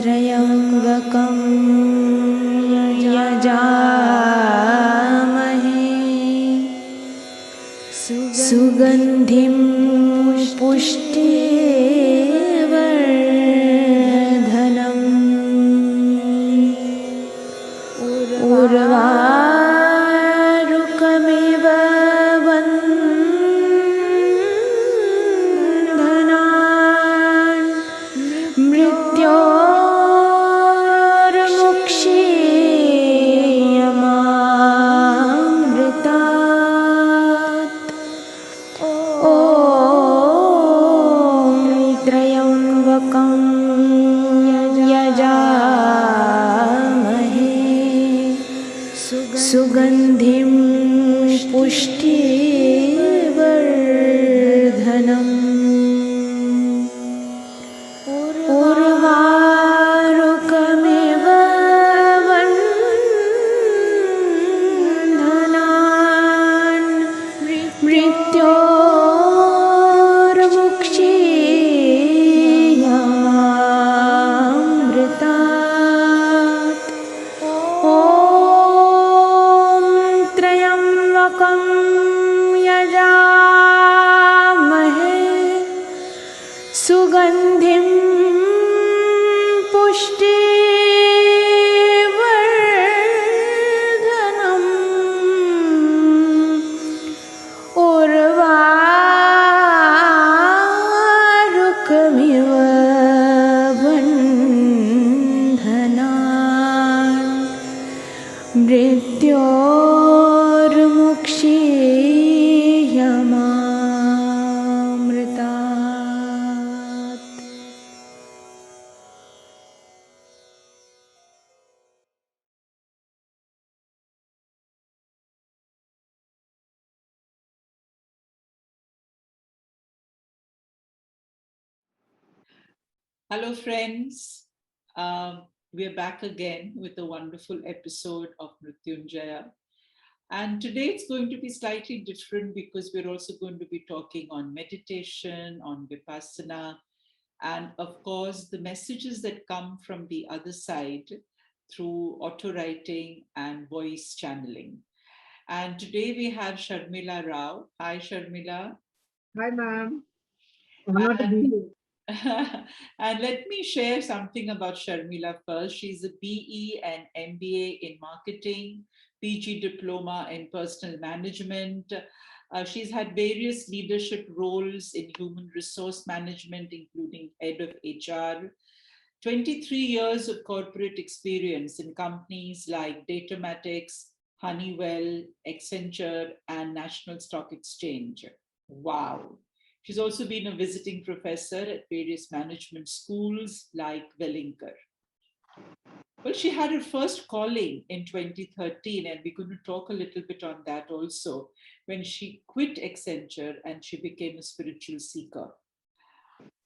त्र्यम्बकं यजामहे सुगन्धिं पुष्टिवर्धनम् उर्वारुकमिव बन्धनान् मृत्योर्मुक्षीयमामृतात् ॐ त्र्यम्बकं यजामहे सुगन्धिं पुष्टिवर्धनम् उर्वारुकमिव बन्धनान् मृत्योर्मुक्षीयमामृतात् ॐ त्र्यम्बकं यजामहे सुगन्धिं पुष्टिवर्धनम् उर्वारुकमिव बन्धनान् मृत्योर्मुक्षीयमामृतात्. Hello, friends. We're back again with a wonderful episode of Mritunjaya. And today it's going to be slightly different because we're also going to be talking on meditation, on Vipassana, and of course, the messages that come from the other side through auto writing and voice channeling. And today we have Sharmila Rao. Hi, Sharmila. Hi, ma'am. Honor to be here. And let me share something about Sharmila first. She's a BE and MBA in marketing, PG diploma in personal management. She's had various leadership roles in human resource management, including head of HR. 23 years of corporate experience in companies like Datamatics, Honeywell, Accenture, and National Stock Exchange. Wow. She's also been a visiting professor at various management schools like Wellinger. Well, she had her first calling in 2013, and we're going to talk a little bit on that also, when she quit Accenture and she became a spiritual seeker.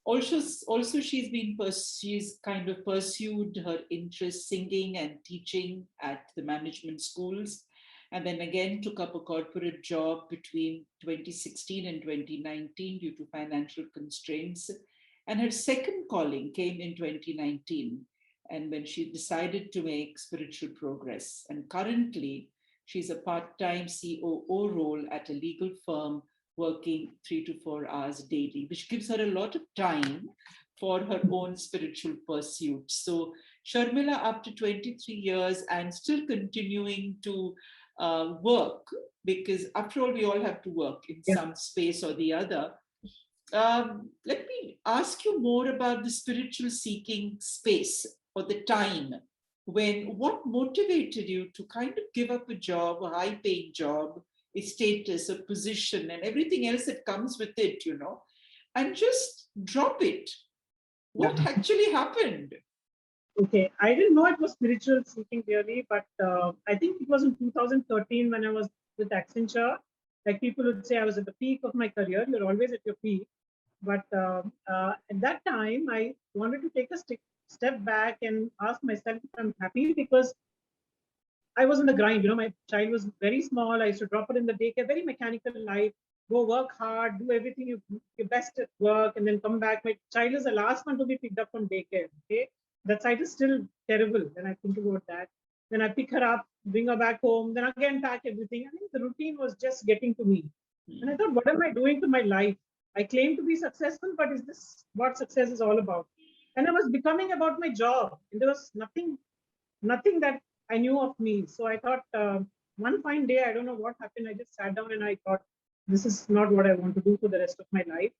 Also she's kind of pursued her interest singing and teaching at the management schools, and then again took up a corporate job between 2016 and 2019 due to financial constraints. And her second calling came in 2019, and when she decided to make spiritual progress. And currently, she's a part-time COO role at a legal firm, working 3 to 4 hours daily, which gives her a lot of time for her own spiritual pursuits. So Sharmila, after 23 years and still continuing to work, because after all, we all have to work in some space or the other. Let me ask you more about the spiritual seeking space or the time. What motivated you to kind of give up a job, a high-paying job, a status, a position, and everything else that comes with it, and just drop it? What actually happened? Okay, I didn't know it was spiritual seeking really, but I think it was in 2013 when I was with Accenture. Like people would say I was at the peak of my career. You're always at your peak. But at that time, I wanted to take a step back and ask myself if I'm happy, because I was in the grind. My child was very small. I used to drop her in the daycare, very mechanical life. go work hard, do everything your best at work, and then come back. My child is the last one to be picked up from daycare. Okay, that side is still terrible when I think about that. Then I pick her up, bring her back home, then again pack everything. I think the routine was just getting to me. And I thought, what am I doing to my life? I claim to be successful, but is this what success is all about? And I was becoming about my job, and there was nothing that I knew of me. So I thought, one fine day, I don't know what happened. I just sat down and I thought, this is not what I want to do for the rest of my life.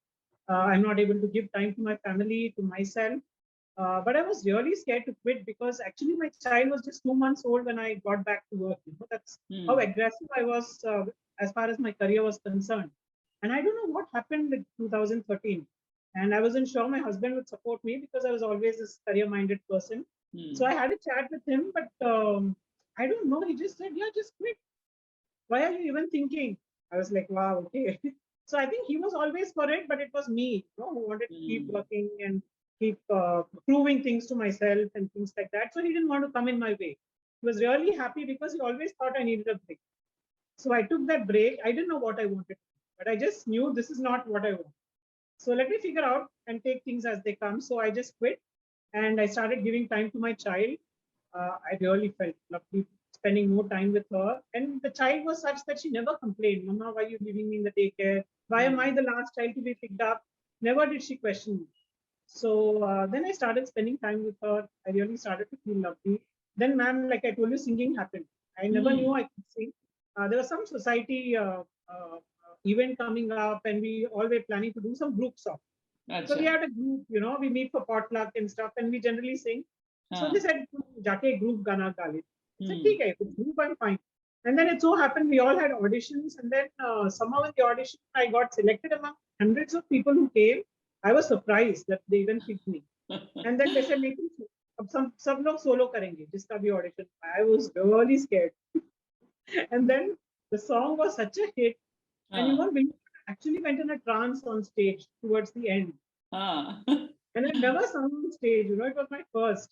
I'm not able to give time to my family, to myself. But I was really scared to quit because actually my child was just 2 months old when I got back to work. That's how aggressive I was as far as my career was concerned. And I don't know what happened in 2013. And I wasn't sure my husband would support me because I was always this career-minded person. So I had a chat with him, but I don't know. He just said, "Yeah, just quit. Why are you even thinking?" I was like, "Wow, okay." So I think he was always for it, but it was me, who wanted to keep working and keep proving things to myself and things like that. So he didn't want to come in my way. He was really happy because he always thought I needed a break. So I took that break. I didn't know what I wanted, but I just knew this is not what I want. So let me figure out and take things as they come. So I just quit and I started giving time to my child. I really felt lovely spending more time with her. And the child was such that she never complained, "Mama, why are you leaving me in the daycare? Why am I the last child to be picked up?" Never did she question me. So then I started spending time with her. I really started to feel lovely. Then, ma'am, like I told you, singing happened. I never knew I could sing. There was some society event coming up, and we all were planning to do some group song. So we had a group, we meet for potluck and stuff, and we generally sing. So they said, "Jake group gana gali." I said, "Okay, if it's group, I'm fine." And then it so happened we all had auditions, and then somehow in the audition I got selected among hundreds of people who came. I was surprised that they even picked me. And then they said, "लेकिन अब सब लोग solo करेंगे जिसका भी audition." I was really scared. And then the song was such a hit, and you won't believe it, I actually went in a trance on stage towards the end. And I've never sung on stage, it was my first.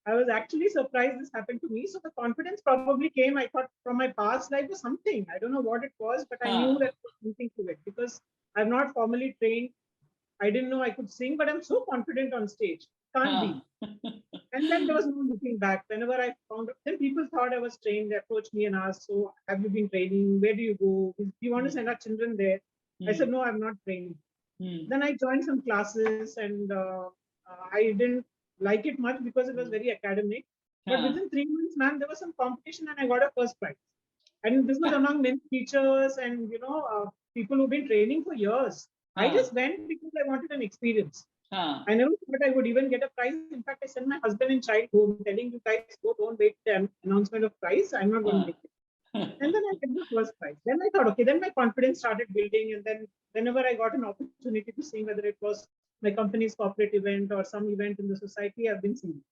I was actually surprised this happened to me. So the confidence probably came, I thought, from my past life or something. I don't know what it was, but I knew that there was something to it because I've not formally trained. I didn't know I could sing, but I'm so confident on stage. Can't be. And then there was no looking back. Whenever I found, then people thought I was trained. They approached me and asked, "So, have you been training? Where do you go? Do you want to send our children there?" I said, "No, I'm not trained." Then I joined some classes, and I didn't like it much because it was very academic. But within 3 months, ma'am, there was some competition, and I got a first prize. And this was among many teachers and people who've been training for years. I just went because I wanted an experience. I never thought I would even get a prize. In fact, I sent my husband and child home telling you guys, "Go, don't wait the announcement of prize. I'm not going to make it." And then I get the first prize. Then I thought, okay, then my confidence started building. And then whenever I got an opportunity to sing, whether it was my company's corporate event or some event in the society, I've been singing.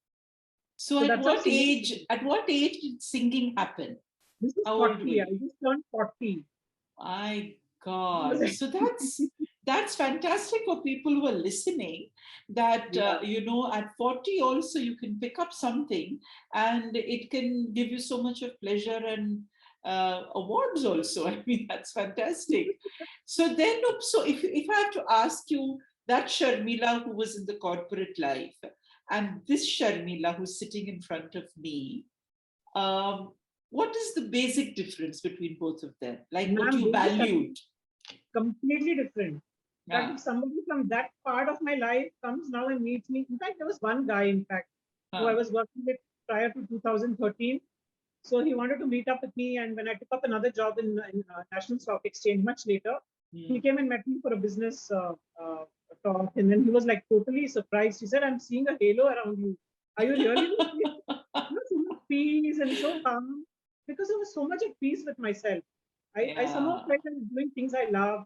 So at what age? At what age did singing happen? This is 40. I just turned 40. My God! So that's fantastic for people who are listening. That at 40 also you can pick up something, and it can give you so much of pleasure and awards also. I mean, that's fantastic. So then, so if I have to ask you, that Sharmila who was in the corporate life, and this Sharmila who's sitting in front of me, what is the basic difference between both of them? Like what you valued? Completely different. But if somebody from that part of my life comes now and meets me, in fact, there was one guy, in fact, who I was working with prior to 2013. So he wanted to meet up with me. And when I took up another job in National Stock Exchange much later, he came and met me for a business talk. And then he was like totally surprised. He said, "I'm seeing a halo around you. Are you really so much peace and so calm?" Because I was so much at peace with myself. I somehow felt I was doing things I love.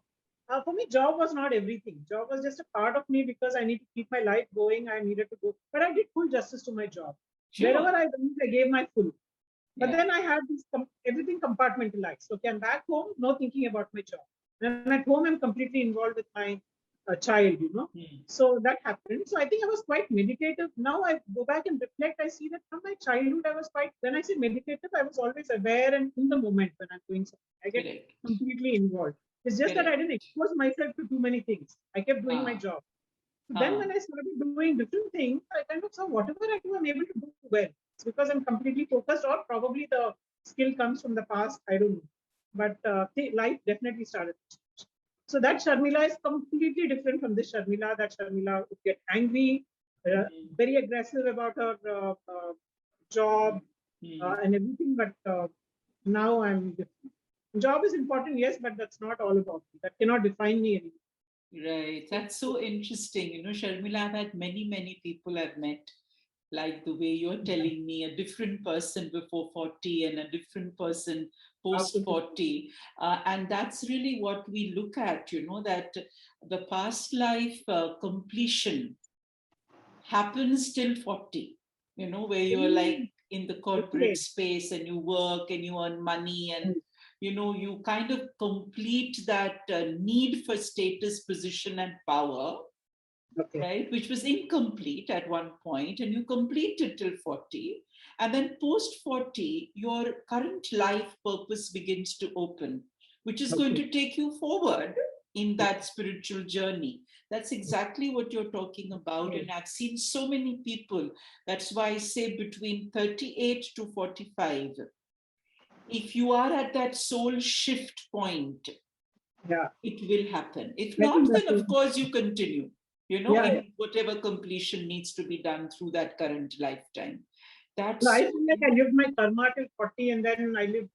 For me, job was not everything. Job was just a part of me because I need to keep my life going. I needed to go. But I did full justice to my job. Sure. Wherever I went, I gave my full. But then I had this everything compartmentalized. Okay, I'm back home, no thinking about my job. When I'm at home, I'm completely involved with my child, So that happened. So I think I was quite meditative. Now I go back and reflect. I see that from my childhood, I was quite, when I say meditative, I was always aware and in the moment when I'm doing something. I get completely involved. It's just that I Correct. didn't expose myself to too many things. I kept doing my Ah, job. So then ah, when I started doing different things, I kind of saw whatever I do, I'm able to do well. It's because I'm completely focused, or probably the skill comes from the past. I don't know. But life definitely started. So that Sharmila is completely different from this Sharmila. That Sharmila would get angry, mm, very aggressive about her job mm. and everything. But now I'm different. Job is important, yes, but that's not all about me. That cannot define me anymore. Right. That's so interesting. Sharmila, I've had many, many people I've met, like the way you're telling me, a different person before 40 and a different person post Absolutely. 40. And that's really what we look at, that the past life completion happens till 40, where you're like in the corporate Okay. space and you work and you earn money and you kind of complete that need for status, position, and power, Okay. right, which was incomplete at one point, and you complete it till 40. And then post 40, your current life purpose begins to open, which is going Okay. to take you forward in that spiritual journey. That's exactly what you're talking about. Okay. And I've seen so many people. That's why I say between 38 to 45, if you are at that soul shift point, Yeah. it will happen. If I not, think then that's of course you continue, yeah, yeah. in whatever completion needs to be done through that current lifetime. No, That's I so, feel like I lived my karma till 40 and then I lived,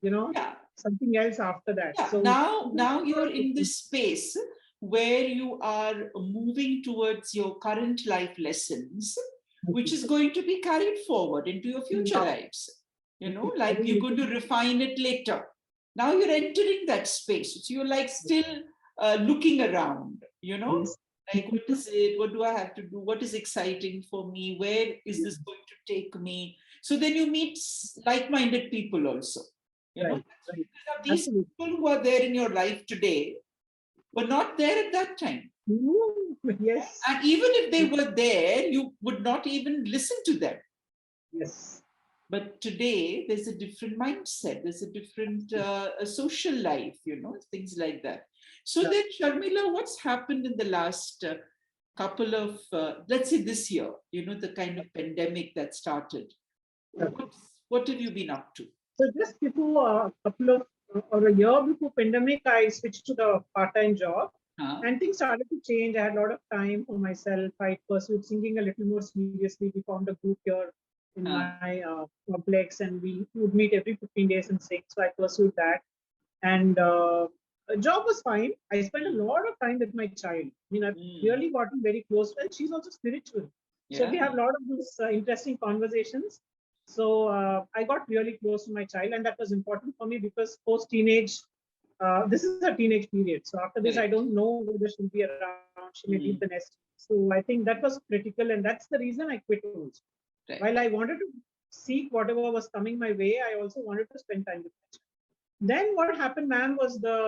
yeah, something else after that. yeah. So Now you're in this space where you are moving towards your current life lessons, which is going to be carried forward into your future lives. I Like think you're going to refine it later. Now you're entering that space. So you're like still looking around, yes. like what is it? What do I have to do? What is exciting for me? Where is this going to take me? So then you meet like-minded people also. Right, right. These Absolutely. people who are there in your life today were not there at that time. Yes. And even if they were there, you would not even listen to them. Yes. But today, there's a different mindset, there's a different a social life, things like that. So Yeah. then, Sharmila, what's happened in the last couple of, let's say this year, the kind of pandemic that started? Yeah. What have you been up to? So just before a couple of or a year before pandemic, I switched to the part-time job, Huh? and things started to change. I had a lot of time for myself. I pursued singing a little more seriously. We formed a group here in Huh? my complex, and we would meet every 15 days and sing. So I pursued that, and a job was fine. I spent a lot of time with my child. I mean, I've Mm. really gotten very close, and she's also spiritual. So we Yeah. have a lot of these interesting conversations. So I got really close to my child, and that was important for me because post teenage, this is a teenage period. So after this, I Correct. don't know whether she'll be around. She may leave the Mm. nest. So I think that was critical, and that's the reason I quit also. Right. While I wanted to seek whatever was coming my way, I also wanted to spend time with my child. Then what happened, ma'am, was the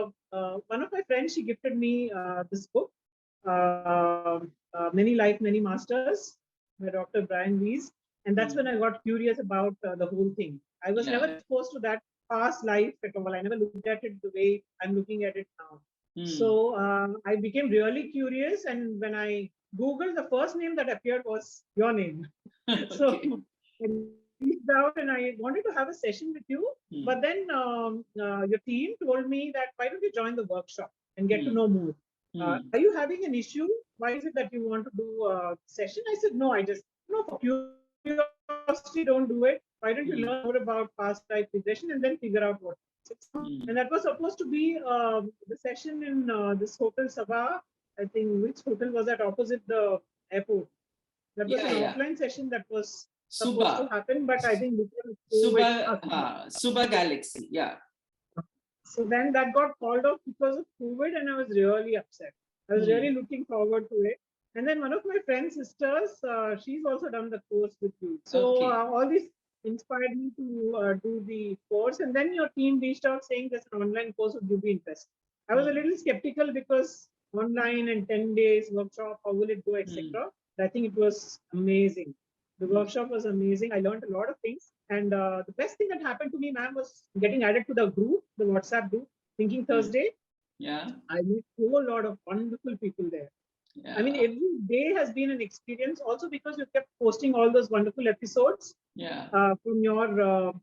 one of my friends, she gifted me this book, Many Life, Many Masters by Dr. Brian Weiss. And that's when Mm. I got curious about the whole thing. I was never Yeah. exposed to that past life at all. I never looked at it the way I'm looking at it now. Mm. So I became really curious. And when I Googled, the first name that appeared was your name. So Okay. I reached out and I wanted to have a session with you. Mm. But then your team told me that why don't you join the workshop and get to Mm. know more? Mm. Are you having an issue? Why is it that you want to do a session? I said, no, I just, for curiosity, don't do it. Why don't you Mm. learn more about past life regression and then figure out what it is? And Mm. that was supposed to be the session in this hotel Sabah. I think which hotel was that opposite the airport? That was Yeah, an yeah. offline session that was supposed to Suba. happen, but I think because of COVID, Suba Galaxy. Yeah. so then that got called off because of COVID, and I was really upset. I was really Mm. looking forward to it. And then one of my friend's sisters, she's also done the course with you. So Okay. all this inspired me to do the course. And then your team reached out saying there's an online course, would you be interested? I was a Mm. little skeptical because online and 10 days workshop, how will it go, Mm. etc. I think it was amazing. The Mm. workshop was amazing. I learned a lot of things. And the best thing that happened to me, ma'am, was getting added to the group, the WhatsApp group, Thinking Mm. Thursday. Yeah. I met a whole lot of wonderful people there. Yeah. I mean, every day has been an experience. Also because you kept posting all those wonderful episodes Yeah. from your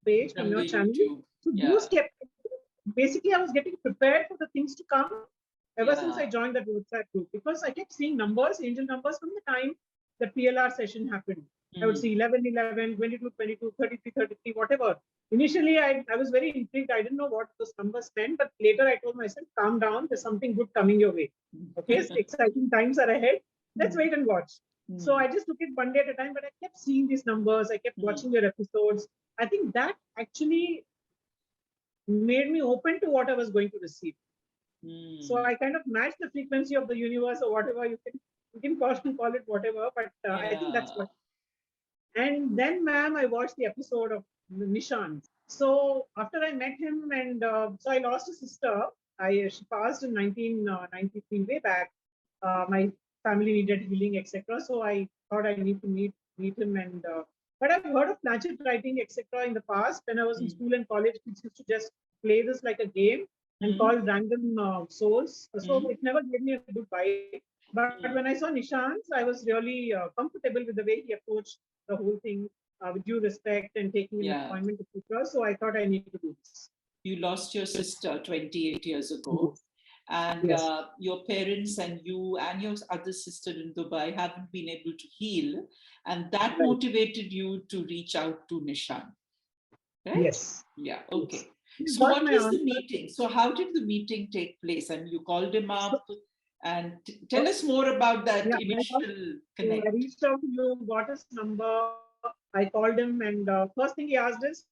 page, from From your the channel. YouTube. So those Yeah. kept, basically I was getting prepared for the things to come ever since I Yeah. joined that WhatsApp group, because I kept seeing numbers, angel numbers from the time the PLR session happened. I would Mm. see 11, 11, 22, 22, 33, 33, whatever. Initially, I was very intrigued. I didn't know what those numbers meant, but later I told myself, calm down, there's something good coming your way. Okay, so exciting times are ahead. Let's wait and watch. So I just took it one day at a time, but I kept seeing these numbers. I kept watching your episodes. I think that actually made me open to what I was going to receive. So I kind of matched the frequency of the universe, or whatever you can call it whatever. But I think that's Yeah. what. And then, ma'am, I watched the episode of Nishan. So after I met him, and so I lost a sister. She passed in 1993, way back. My family needed healing, etc. So I thought I need to meet him. And but I've heard of planchet writing, etc. in the past. When I was in school and college, kids used to just play this like a game and call random souls. So it never gave me a good vibe. But when I saw Nishant, I was really comfortable with the way he approached the whole thing, with due respect and taking an Yeah. appointment, etc. So I thought I need to do this. You lost your sister 28 years ago, and Yes. your parents and you and your other sister in Dubai haven't been able to heal, and that Right. motivated you to reach out to Nishan, right? Yes. Yeah. Yes. Okay. He So got what my was the answer. meeting? So how did the meeting take place? And you called him So, up, and tell us more about that yeah, initial I connect. reached out to you, got his number. I called him, and first thing he asked is,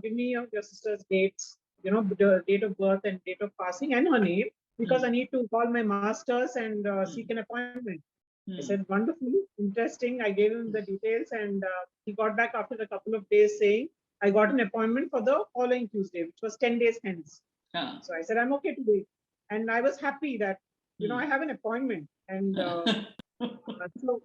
give me your sister's dates, the date of birth and date of passing and her name, because I Hmm. need to call my masters and seek Hmm. an appointment. I Hmm. said, wonderful, interesting. I gave him the details, and he got back after a couple of days saying, I got an appointment for the following Tuesday, which was 10 days hence. Ah. So I said, I'm okay to wait. And I was happy that, I Hmm. have an appointment. And so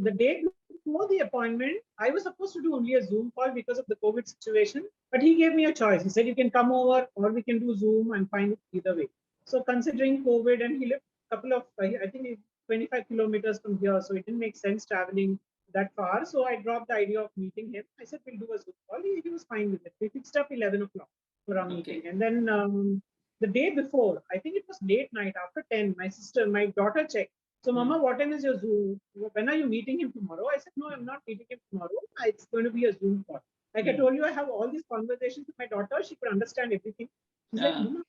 the day before the appointment, I was supposed to do only a Zoom call because of the COVID situation. But he gave me a choice. He said, you can come over or we can do Zoom. I'm fine with either way. So considering COVID, and he lived a couple of, I think 25 kilometers from here. So it didn't make sense traveling that far. So I dropped the idea of meeting him. I said, we'll do a Zoom call. He was fine with it. We fixed up 11 o'clock for our meeting. Okay. And then the day before, I think it was late night after 10, my daughter checked. So, Mama, what time is your Zoom? When are you meeting him tomorrow? I said, no, I'm not meeting him tomorrow. It's going to be a Zoom call. Like I told you, I have all these conversations with my daughter. She could understand everything. She's like, Ah. Mama,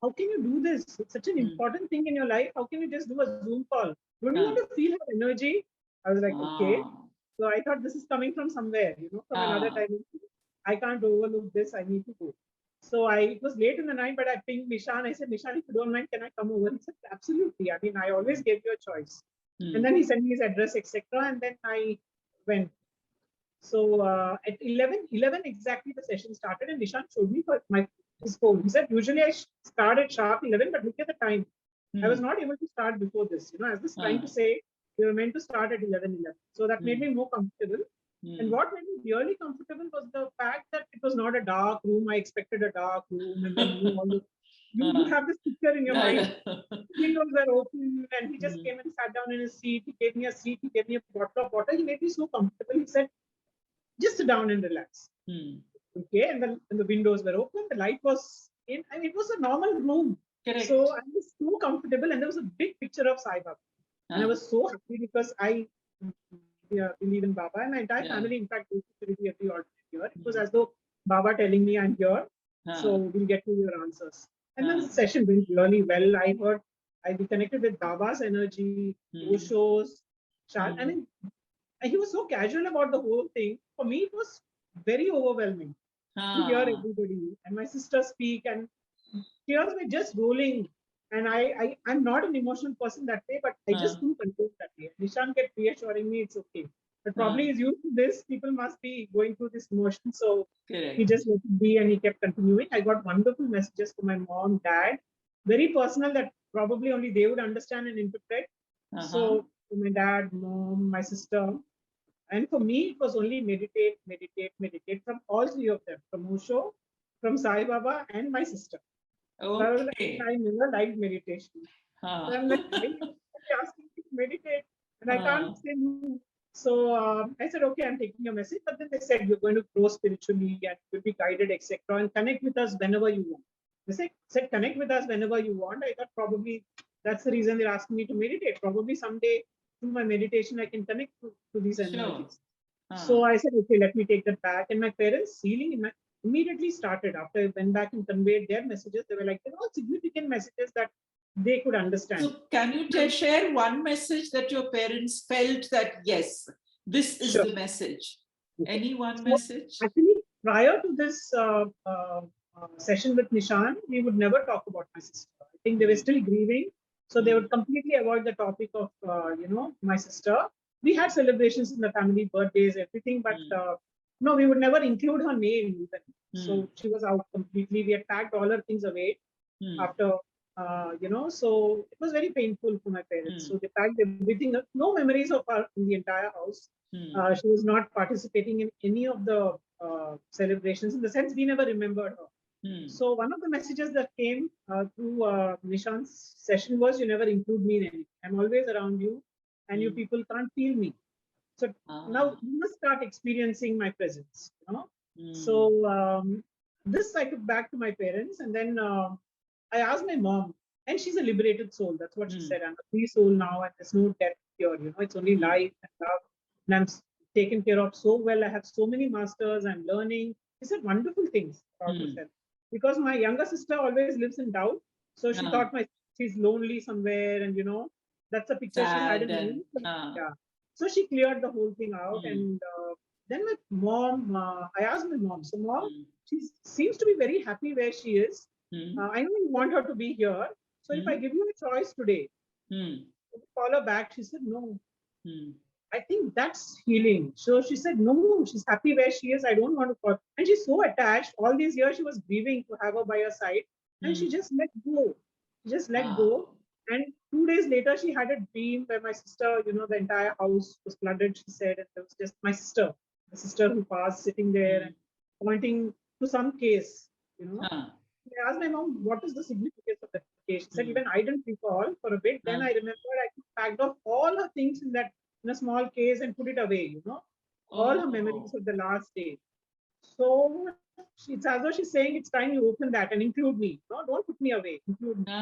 how can you do this? It's such an important thing in your life. How can you just do a Zoom call? Don't you Ah. want to feel her energy? I was like, okay. Ah. So I thought this is coming from somewhere, from another Ah. time. I can't overlook this. I need to go. So it was late in the night, but I pinged Nishan. I said, Nishan, if you don't mind, can I come over? He said, absolutely. I mean, I always gave you a choice. And then he sent me his address, etc. And then I went. So at 11 exactly, the session started, and Nishan showed me his phone. He said, usually I start at sharp 11, but look at the time. I was not able to start before this. I was just trying to say, we were meant to start at 11:11. So that made me more comfortable. And what made me really comfortable was the fact that it was not a dark room. I expected a dark room, and then all this. You have this picture in your Yeah, mind. yeah. Windows were open, and he just came and sat down in his seat. He gave me a seat. He gave me a bottle of water. He made me so comfortable. He said, just sit down and relax. Okay, and the windows were open. The light was in. I mean, it was a normal room. Correct. So I was so comfortable, and there was a big picture of Sai Baba. And I was so happy because I believe in Baba, and my entire family, in fact, goes to every alternate year. It was as though Baba telling me I'm here, so we'll get to your answers. And then the session went really well. I connected with Baba's energy, Osho's, I mean, he was so casual about the whole thing. For me, it was very overwhelming to hear everybody and my sister speak, and tears were just rolling. And I'm not an emotional person that way, but I just couldn't control that way. Nishan kept reassuring me it's okay. But probably he's used to this. People must be going through this emotion. So he just let it be, and he kept continuing. I got wonderful messages from my mom, dad, very personal, that probably only they would understand and interpret. So my dad, mom, my sister. And for me, it was only meditate, meditate, meditate from all three of them, from Osho, from Sai Baba, and my sister. So I was like, Okay. I never liked meditation. So I'm like, why are you asking me to meditate? And I can't say no. So I said, okay, I'm taking your message. But then they said, you're going to grow spiritually and you'll be guided, etc. And connect with us whenever you want. They said, connect with us whenever you want. I thought probably that's the reason they're asking me to meditate. Probably someday through my meditation, I can connect to these Sure. energies. So I said, okay, let me take that back. And my parents, sealing immediately started after I went back and conveyed their messages. They were like, they're all significant messages that they could understand. So can you share one message that your parents felt that, yes, this is Sure. the message? Any one So, message? Actually, prior to this session with Nishan, we would never talk about my sister. I think they were still grieving. So they would completely avoid the topic of, my sister. We had celebrations in the family, birthdays, everything, but no, we would never include her name even. So she was out completely. We had packed all her things away after, so it was very painful for my parents. So they packed everything up. No memories of her in the entire house. She was not participating in any of the celebrations. In the sense, we never remembered her. So one of the messages that came through Nishan's session was, you never include me in anything. I'm always around you and you people can't feel me. So now you must start experiencing my presence. So this I took back to my parents, and then I asked my mom, and she's a liberated soul. That's what she said. I'm a free soul now, and there's no death here. It's only life and love, and I'm taken care of so well. I have so many masters. I'm learning. She said wonderful things about herself. Because my younger sister always lives in doubt, so she thought she's lonely somewhere, and that's a picture she had in mind. Yeah. So she cleared the whole thing out, and then my mom, I asked my mom. So mom, she seems to be very happy where she is. I know you want her to be here. So if I give you a choice today, call her back. She said no. I think that's healing. So she said, no, she's happy where she is. I don't want to call. And she's so attached. All these years she was grieving to have her by her side. And she just let go. She just let go. And 2 days later, she had a dream where my sister, the entire house was flooded, she said. And there was just my sister, the sister who passed, sitting there and pointing to some case, I asked my mom, what is the significance of that case? She said, even I didn't recall for a bit. Then I remembered I packed off all her things in a small case and put it away, all her memories of the last day. So it's as though she's saying it's time you open that and include me. No, don't put me away. Include me.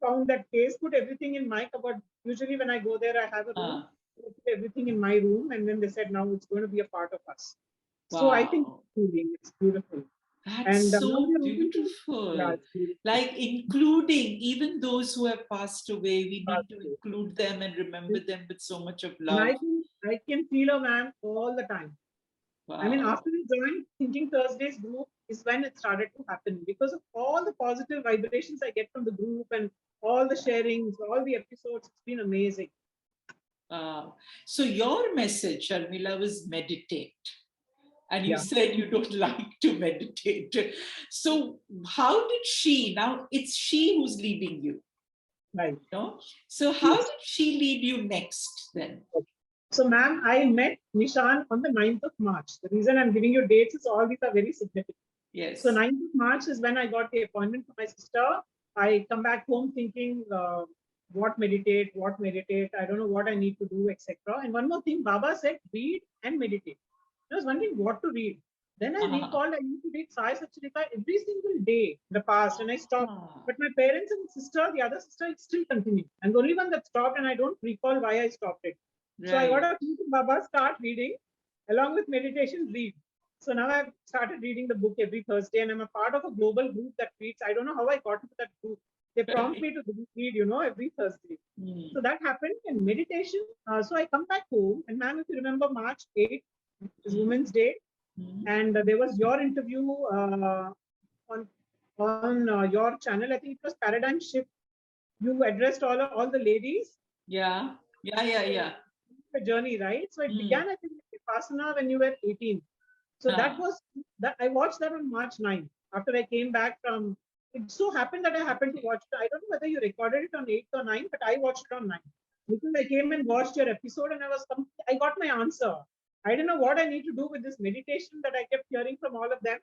Found that case, put everything in my cupboard. Usually when I go there, I have a room. Put everything in my room, and then they said, now it's going to be a part of us. Wow. So I think it's beautiful. That's so beautiful. Like including even those who have passed away, we need to include them and remember them with so much of love. I can feel a man all the time. Wow. I mean, after we joined Thinking Thursdays group is when it started to happen, because of all the positive vibrations I get from the group and all the sharings, all the episodes. It's been amazing. So your message, Sharmila, was meditate. And you said you don't like to meditate. So how did now it's she who's leading you. Right. So how did she lead you next then? Okay. So ma'am, I met Nishan on the 9th of March. The reason I'm giving you dates is all these are very significant. Yes. So 9th of March is when I got the appointment for my sister. I come back home thinking, what meditate, I don't know what I need to do, etc. And one more thing, Baba said, read and meditate. I was wondering what to read. Then I recalled I used to read Sai Charitra every single day in the past, and I stopped. But my parents and sister, the other sister, it still continued. And the only one that stopped, and I don't recall why I stopped it. Right. So I got a clue to Baba, start reading, along with meditation, read. So now I've started reading the book every Thursday, and I'm a part of a global group that reads. I don't know how I got into that group. They prompt me to read, every Thursday. So that happened. And meditation. So I come back home, and ma'am, if you remember March 8th, is Women's Day, and there was your interview on your channel. I think it was Paradigm Shift. You addressed all the ladies. Yeah. The journey, right? So it began, I think, Vipassana when you were 18. So that was that. I watched that on March 9th after I came back from. It so happened that I happened to watch it. I don't know whether you recorded it on 8th or 9th, but I watched it on 9th because I came and watched your episode, and I got my answer. I didn't know what I need to do with this meditation that I kept hearing from all of them.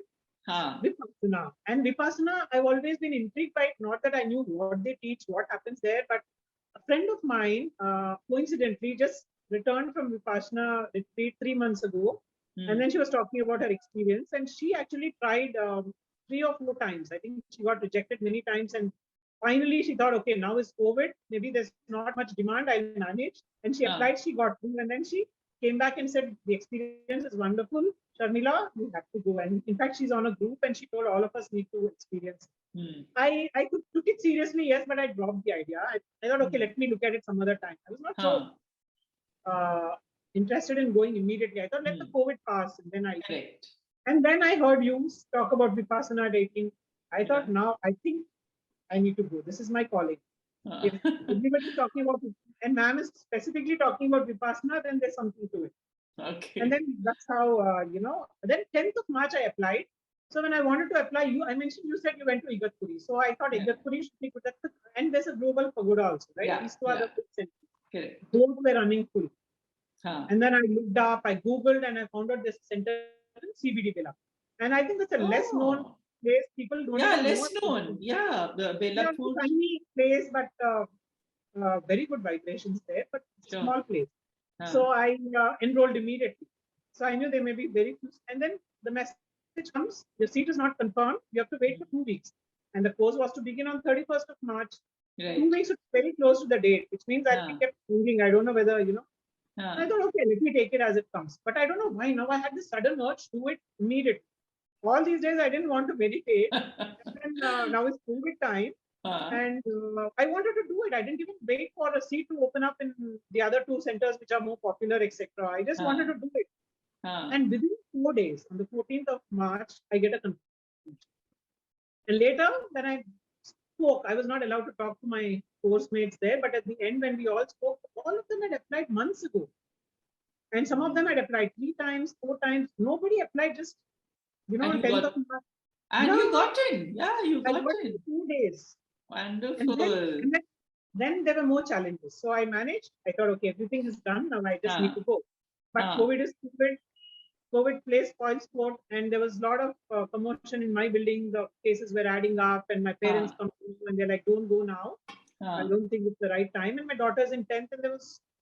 Vipassana. And Vipassana, I've always been intrigued by it. Not that I knew what they teach, what happens there, but a friend of mine, coincidentally, just returned from Vipassana retreat 3 months ago. And then she was talking about her experience. And she actually tried 3 or 4 times. I think she got rejected many times. And finally, she thought, okay, now is COVID. Maybe there's not much demand. I'll manage. And she applied, she got through. And then she came back and said, the experience is wonderful. Sharmila, you have to go. And in fact, she's on a group and she told all of us need to experience. I took it seriously, yes, but I dropped the idea. I thought, okay, let me look at it some other time. I was not so interested in going immediately. I thought, let the COVID pass and then I'll. Correct. And then I heard you talk about Vipassana dating. I thought, now I think I need to go. This is my calling. If everybody is talking about it, and ma'am is specifically talking about Vipassana, then there's something to it. Okay. And then that's how, then 10th of March I applied. So when I wanted to apply, I mentioned, you said you went to Igatpuri. So I thought Igatpuri should be good. And there's a global pagoda also, right? These two are the big centers. Correct. Both were running full. And then I looked up, I Googled, and I found out this center in CBD Villa. And I think it's a less known place. People don't know. Less known. The Belapur. Tiny place, but very good vibrations there, but small place. So I enrolled immediately. So I knew they may be very close. And then the message comes, your seat is not confirmed. You have to wait for 2 weeks. And the course was to begin on 31st of March. Right. 2 weeks is very close to the date, which means I'll be kept moving. I don't know whether, I thought, okay, let me take it as it comes. But I don't know why now I had this sudden urge to do it immediately. All these days I didn't want to meditate. And now it's COVID time. And I wanted to do it. I didn't even wait for a seat to open up in the other 2 centers which are more popular, etc. I just wanted to do it. And within 4 days, on the 14th of March, I get a confirmation. And later, when I spoke, I was not allowed to talk to my course mates there. But at the end, when we all spoke, all of them had applied months ago. And some of them had applied 3 times, 4 times. Nobody applied just, on 10th of March. And you got in. You got in. 2 days. Wonderful. And then there were more challenges. So I managed. I thought, okay, everything is done. Now I just need to go. But COVID is stupid. COVID plays spoil sport. And there was a lot of commotion in my building. The cases were adding up. And my parents come and they're like, don't go now. I don't think it's the right time. And my daughter's in 10th. And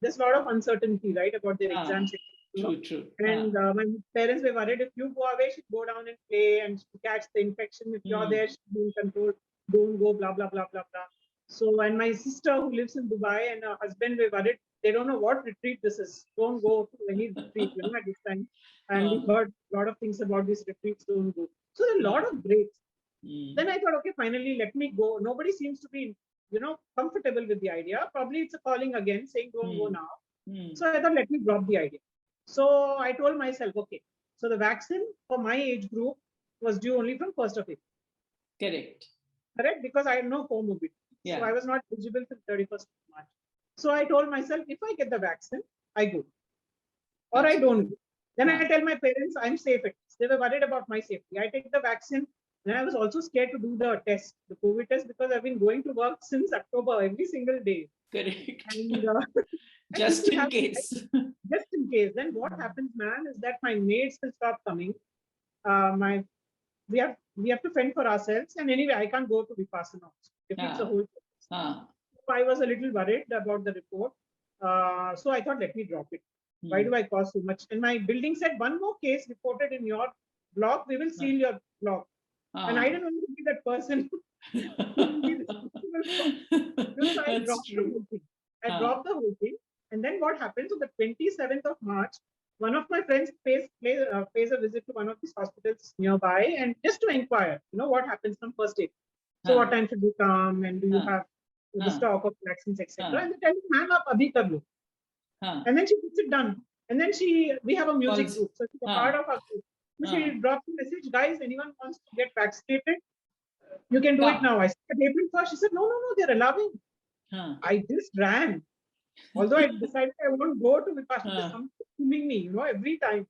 there's a lot of uncertainty, right, about their exams. True. And my parents were worried, if you go away, she'd go down and play and catch the infection. If you're there, she'd be in control. Don't go, blah, blah, blah, blah, blah. So, and my sister who lives in Dubai and her husband were worried. They don't know what retreat this is. Don't go to any retreat, at this time. And we heard a lot of things about these retreats. Don't go. So there are a lot of breaks. Then I thought, okay, finally, let me go. Nobody seems to be, comfortable with the idea. Probably it's a calling again, saying don't go now. So I thought, let me drop the idea. So I told myself, okay, so the vaccine for my age group was due only from 1st of April. Correct? Because I had no comorbidity. So I was not eligible till 31st of March. So I told myself, if I get the vaccine, I go. Or I don't go. Then I tell my parents, I'm safe. They were worried about my safety. I take the vaccine. And I was also scared to do the test, the COVID test, because I've been going to work since October every single day. Correct. And, just in case. Just in case. Then what happens, man, is that my mates will stop coming. We have to fend for ourselves. And anyway, I can't go to Vipassana. It's a whole process. So I was a little worried about the report. So I thought, let me drop it. Why do I cause so much? And my building said, one more case reported in your block, we will seal your block. And I didn't want to be that person. So I dropped the whole thing. Dropped the whole thing. And then what happens on the 27th of March, one of my friends pays a visit to one of these hospitals nearby and just to inquire, what happens from first aid. So what time should you come and do you have the stock of vaccines, etc. And they tell me, ma'am, aap abhi kar lo. And then she gets it done. And then we have a music group. So she's a part of our group. So she dropped a message, guys, anyone wants to get vaccinated, you can do it now. I said, April 1st. She said, no, they're allowing. I just ran. Although I decided I won't go to Vipassana, there's something pulling me, every time.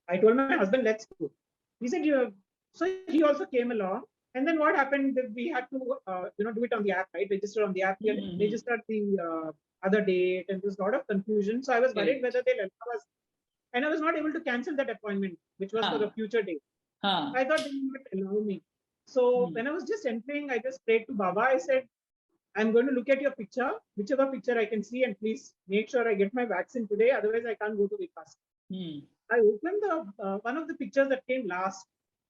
I told my husband, let's go. He said, so he also came along. And then what happened, we had to, do it on the app, right? Register on the app, registered the other date, and there's a lot of confusion. So I was worried whether they'll allow us. And I was not able to cancel that appointment, which was for a future date. I thought they would not allow me. So when I was just entering, I just prayed to Baba. I said, I'm going to look at your picture, whichever picture I can see, and please make sure I get my vaccine today. Otherwise, I can't go to Vipassana. I opened the one of the pictures that came last.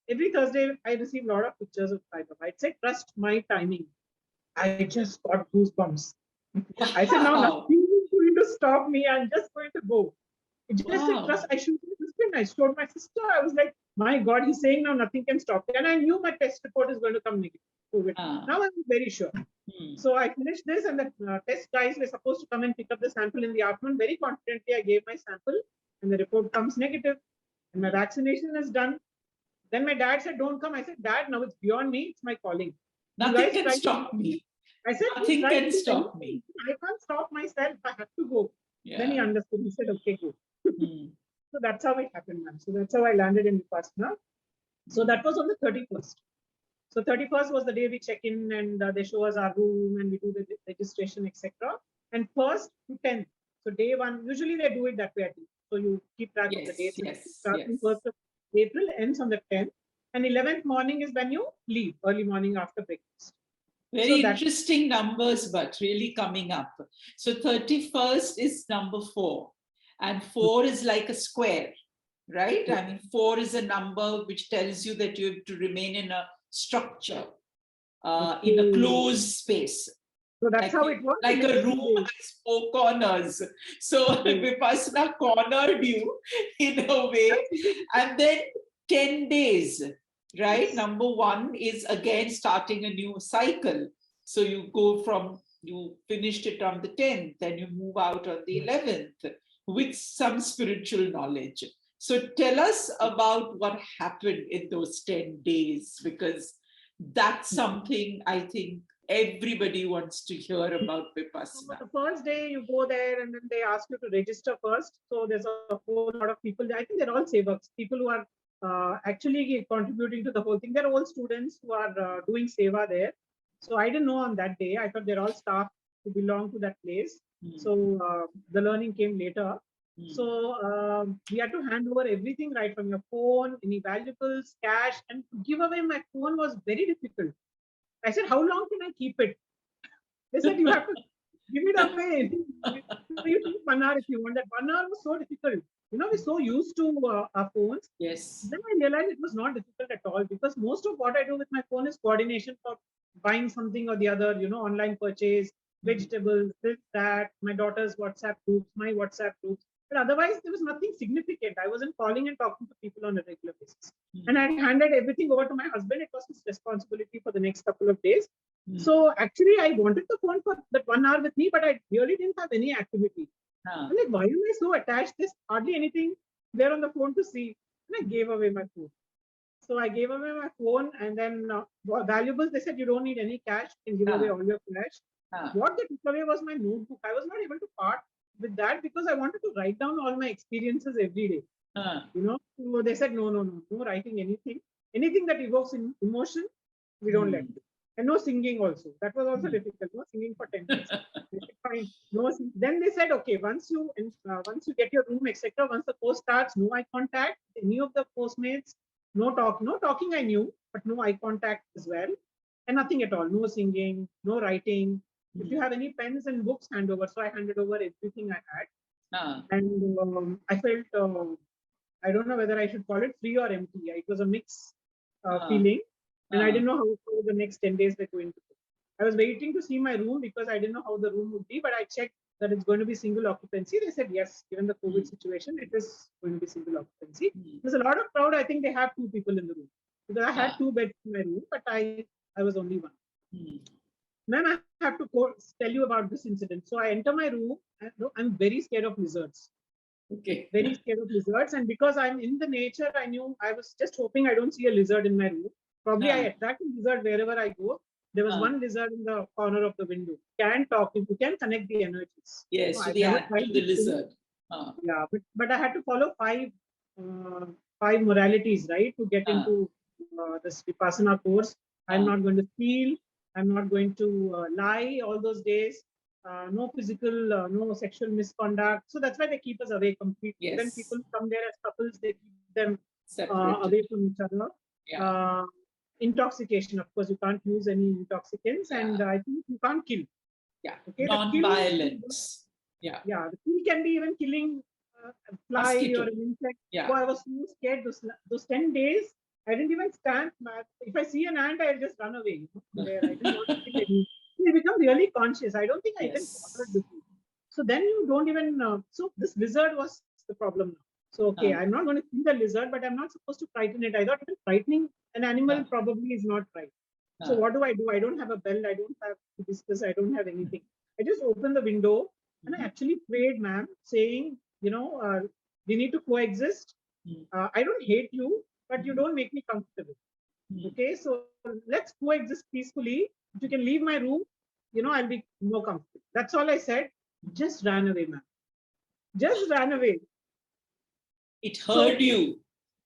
Every Thursday, I receive a lot of pictures of Sai Baba. It said, trust my timing. I just got goosebumps. I said, now nothing is going to stop me. I'm just going to go. It just said, trust. I showed my husband. I showed my sister. I was like, my God, he's saying now nothing can stop me. And I knew my test report is going to come negative. COVID. Now I'm very sure. So I finished this, and the test guys were supposed to come and pick up the sample in the afternoon. Very confidently, I gave my sample, and the report comes negative. And my vaccination is done. Then my dad said, don't come. I said, Dad, now it's beyond me. It's my calling. Nothing can stop me. I said, nothing can stop me. I can't stop myself. I have to go. Then he understood. He said, okay, go. So that's how it happened, ma'am. So that's how I landed in Vipassana. So that was on the 31st. So 31st was the day we check in, and they show us our room, and we do the registration, etc. And 1st to 10th. So day 1, usually they do it that way. So you keep track of the dates. Starting 1st of April, ends on the 10th. And 11th morning is when you leave, early morning after breakfast. Very interesting numbers, but really coming up. So 31st is number 4. And 4 is like a square, right? I mean, 4 is a number which tells you that you have to remain in a structure, in a closed space. So that's how it was. Like a room has 4 corners. So Vipassana cornered you in a way. And then 10 days, right? Number 1 is again starting a new cycle. So you go from, you finished it on the 10th, then you move out on the 11th with some spiritual knowledge. So tell us about what happened in those 10 days, because that's something I think everybody wants to hear about Vipassana. So the first day you go there, and then they ask you to register first. So there's a whole lot of people. I think they're all sevaks, people who are actually contributing to the whole thing. They're all students who are doing seva there. So I didn't know on that day. I thought they're all staff who belong to that place. So the learning came later. So we had to hand over everything, right from your phone, any valuables, cash, and to give away my phone was very difficult. I said, how long can I keep it? They said, you have to give it away. You take 1 hour if you want. That 1 hour was so difficult. You know, we're so used to our phones. Yes. Then I realized it was not difficult at all, because most of what I do with my phone is coordination for buying something or the other, you know, online purchase, vegetables, this, that, my daughter's WhatsApp groups, my WhatsApp groups. But otherwise, there was nothing significant. I wasn't calling and talking to people on a regular basis. And I handed everything over to my husband. It was his responsibility for the next couple of days. So actually, I wanted the phone for that 1 hour with me, but I really didn't have any activity. I'm like, why am I so attached? There's hardly anything there on the phone to see. And I gave away my phone. So I gave away my phone, and then valuables, they said, you don't need any cash. You can give away all your cash. What they took away was my notebook. I was not able to part with that because I wanted to write down all my experiences every day. You know, so they said, no writing anything. Anything that evokes emotion, we don't let it. And no singing also. That was also difficult. No singing for 10 minutes. Fine. No. Then they said, okay, once you get your room, etc., once the course starts, no eye contact. Any of the postmates, no talking I knew, but no eye contact as well. And nothing at all. No singing, no writing. If you have any pens and books, hand over. So I handed over everything I had. And I felt, I don't know whether I should call it free or empty. It was a mixed feeling. And I didn't know how the next 10 days were going to be. I was waiting to see my room because I didn't know how the room would be, but I checked that it's going to be single occupancy. They said, yes, given the COVID situation, it is going to be single occupancy. There's a lot of crowd. I think they have 2 people in the room. Because I had 2 beds in my room, but I was only 1. Then I have to tell you about this incident. So I enter my room. I'm very scared of lizards. Okay. Very scared of lizards. And because I'm in the nature, I was just hoping I don't see a lizard in my room. Probably I attract a lizard wherever I go. There was one lizard in the corner of the window. Can talk, you can connect the energies. Yes, to the lizard. Yeah, but I had to follow 5 moralities, right, to get into this Vipassana course. I'm not going to steal. I'm not going to lie all those days. No physical, no sexual misconduct. So that's why they keep us away completely. Yes. When people come there as couples, they keep them away from each other. Intoxication, of course, you can't use any intoxicants, and I think you can't kill. Yeah, okay, non-violence. Yeah, the kill can be even killing a fly Mosquito. or an insect. Yeah. So I was so scared those 10 days. I didn't even stand. If I see an ant, I'll just run away. There, I didn't want to kill any. You become really conscious. I don't think I even bothered before. So then you don't even. So this lizard was the problem now. So okay, I'm not going to kill the lizard, but I'm not supposed to frighten it. I thought even frightening an animal probably is not right. So what do? I don't have a bell. I don't have hibiscus. I don't have anything. I just opened the window and I actually prayed, ma'am, saying, we need to coexist. I don't hate you, but you don't make me comfortable. Okay, so let's coexist peacefully. If you can leave my room, I'll be more comfortable. That's all I said. Just ran away, ma'am. Just ran away. It heard you.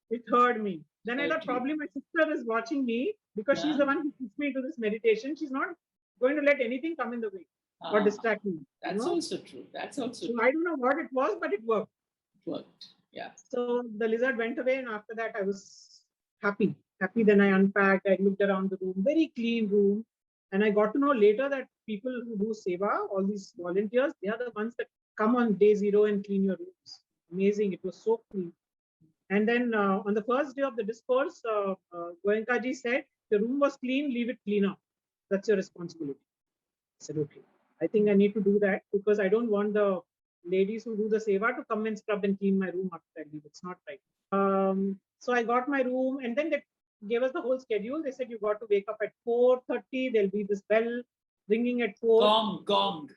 It heard me. Then I thought probably my sister is watching me because she's the one who puts me into this meditation. She's not going to let anything come in the way or distract me. That's also true. That's also true. I don't know what it was, but it worked. It worked. Yeah. So the lizard went away, and after that I was happy. Then I unpacked, I looked around the room, very clean room. And I got to know later that people who do seva, all these volunteers, they are the ones that come on day 0 and clean your rooms. Amazing. It was so clean. And then on the first day of the discourse, Goenkaji said, the room was clean, leave it cleaner. That's your responsibility. I said, okay. I think I need to do that because I don't want the ladies who do the seva to come and scrub and clean my room after I leave. It's not right. So I got my room, and then they gave us the whole schedule. They said, you got to wake up at 4:30. There'll be this bell ringing at 4. Gong.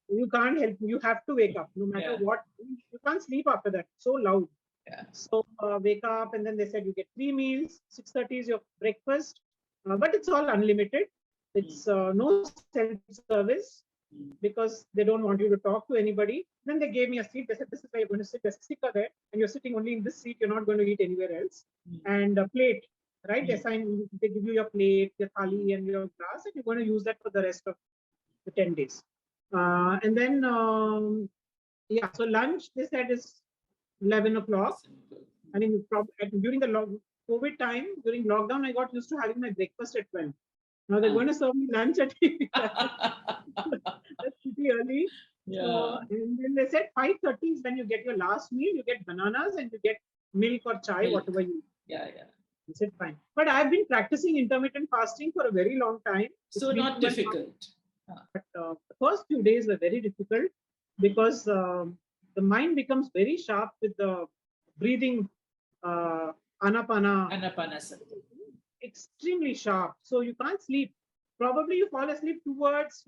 You can't help. You have to wake up no matter what. You can't sleep after that. So loud. Yeah. So wake up, and then they said you get 3 meals. 6:30 is your breakfast, but it's all unlimited. It's no self-service because they don't want you to talk to anybody. Then they gave me a seat. They said, this is where you're going to sit. There's a sticker there, and you're sitting only in this seat. You're not going to eat anywhere else. And a plate, right? They give you your plate, your thali, and your glass, and you're going to use that for the rest of the 10 days. And then, so lunch, they said, is 11 o'clock. I mean, during the COVID time, during lockdown, I got used to having my breakfast at 12. Now they're going to serve me lunch at 8. That's pretty early. Yeah. And then they said 5:30 is when you get your last meal. You get bananas and you get milk or chai, whatever you eat. Yeah. I said fine. But I've been practicing intermittent fasting for a very long time. So not difficult. But the first few days were very difficult because the mind becomes very sharp with the breathing, Anapanasati. Extremely sharp. So you can't sleep. Probably you fall asleep towards,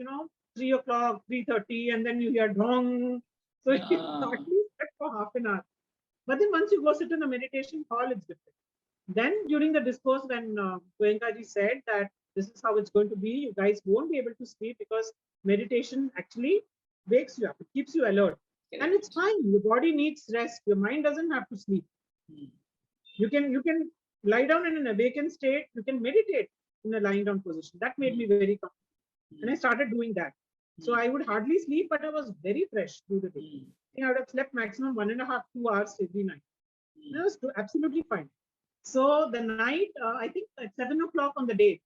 3 o'clock, 3:30, and then you hear dong. So you hardly slept for half an hour. But then once you go sit in a meditation hall, it's different. Then during the discourse, when Goenkaji said that this is how it's going to be, you guys won't be able to sleep because meditation actually wakes you up. It keeps you alert. Correct. And it's fine. Your body needs rest. Your mind doesn't have to sleep. You can lie down in an awakened state. You can meditate in a lying down position. That made me very comfortable. And I started doing that. So I would hardly sleep, but I was very fresh through the day. I think I would have slept maximum 1.5 to 2 hours every night. And I was absolutely fine. So the night, I think at 7 o'clock on the day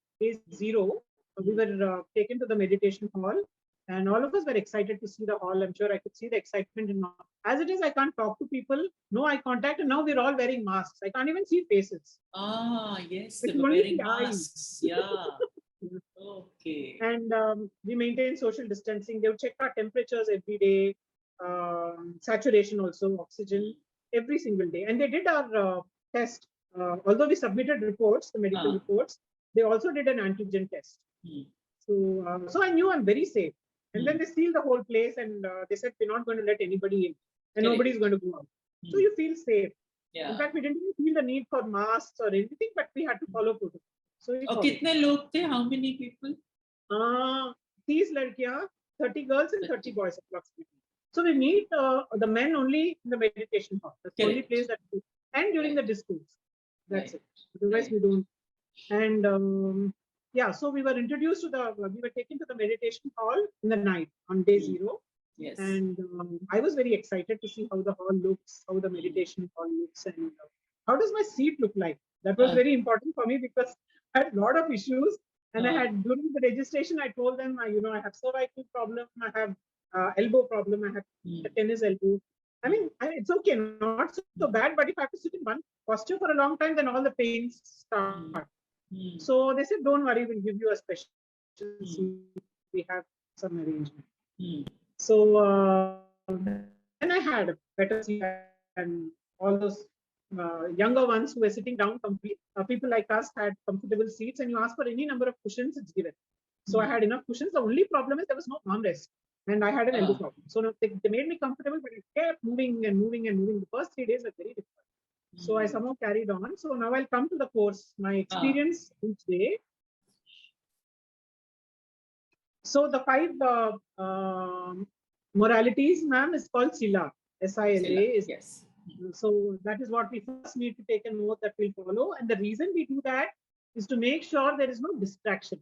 0, we were taken to the meditation hall. And all of us were excited to see the hall. I'm sure I could see the excitement in all. As it is, I can't talk to people, no eye contact, and now we're all wearing masks. I can't even see faces. Yes, they were wearing masks. Yeah. Okay. And we maintain social distancing. They would check our temperatures every day, saturation also, oxygen, every single day. And they did our test. Although we submitted reports, the medical reports, they also did an antigen test. So I knew I'm very safe. And then they sealed the whole place, and they said, we're not going to let anybody in, and nobody's going to go out. So you feel safe. Yeah. In fact, we didn't even feel the need for masks or anything, but we had to follow protocol. So kitne log the? How many people? 30 ladkiyan, 30 girls and 30 boys approximately. So we meet the men only in the meditation hall. That's the only place that we, and during the discourse. That's it. Otherwise we don't. And so we were introduced to we were taken to the meditation hall in the night on day 0. Yes. And I was very excited to see how the hall looks, how the meditation hall looks. And how does my seat look like? That was very important for me because I had a lot of issues. And I had, during the registration, I told them, I have cervical problem, I have elbow problem, I have a tennis elbow. I mean, it's okay, not so bad, but if I have to sit in one posture for a long time, then all the pains start. So they said, don't worry, we'll give you a special seat. We have some arrangement. So then I had a better seat, and all those younger ones who were sitting down people like us had comfortable seats, and you ask for any number of cushions, it's given. So I had enough cushions. The only problem is there was no armrest, and I had an elbow problem. So they made me comfortable, but it kept moving and moving and moving. The first 3 days were very difficult. So I somehow carried on. So now I'll come to the course, my experience each day. So the 5 moralities, ma'am, is called Sila. Sila. Yes. So that is what we first need to take a note that we'll follow. And the reason we do that is to make sure there is no distraction.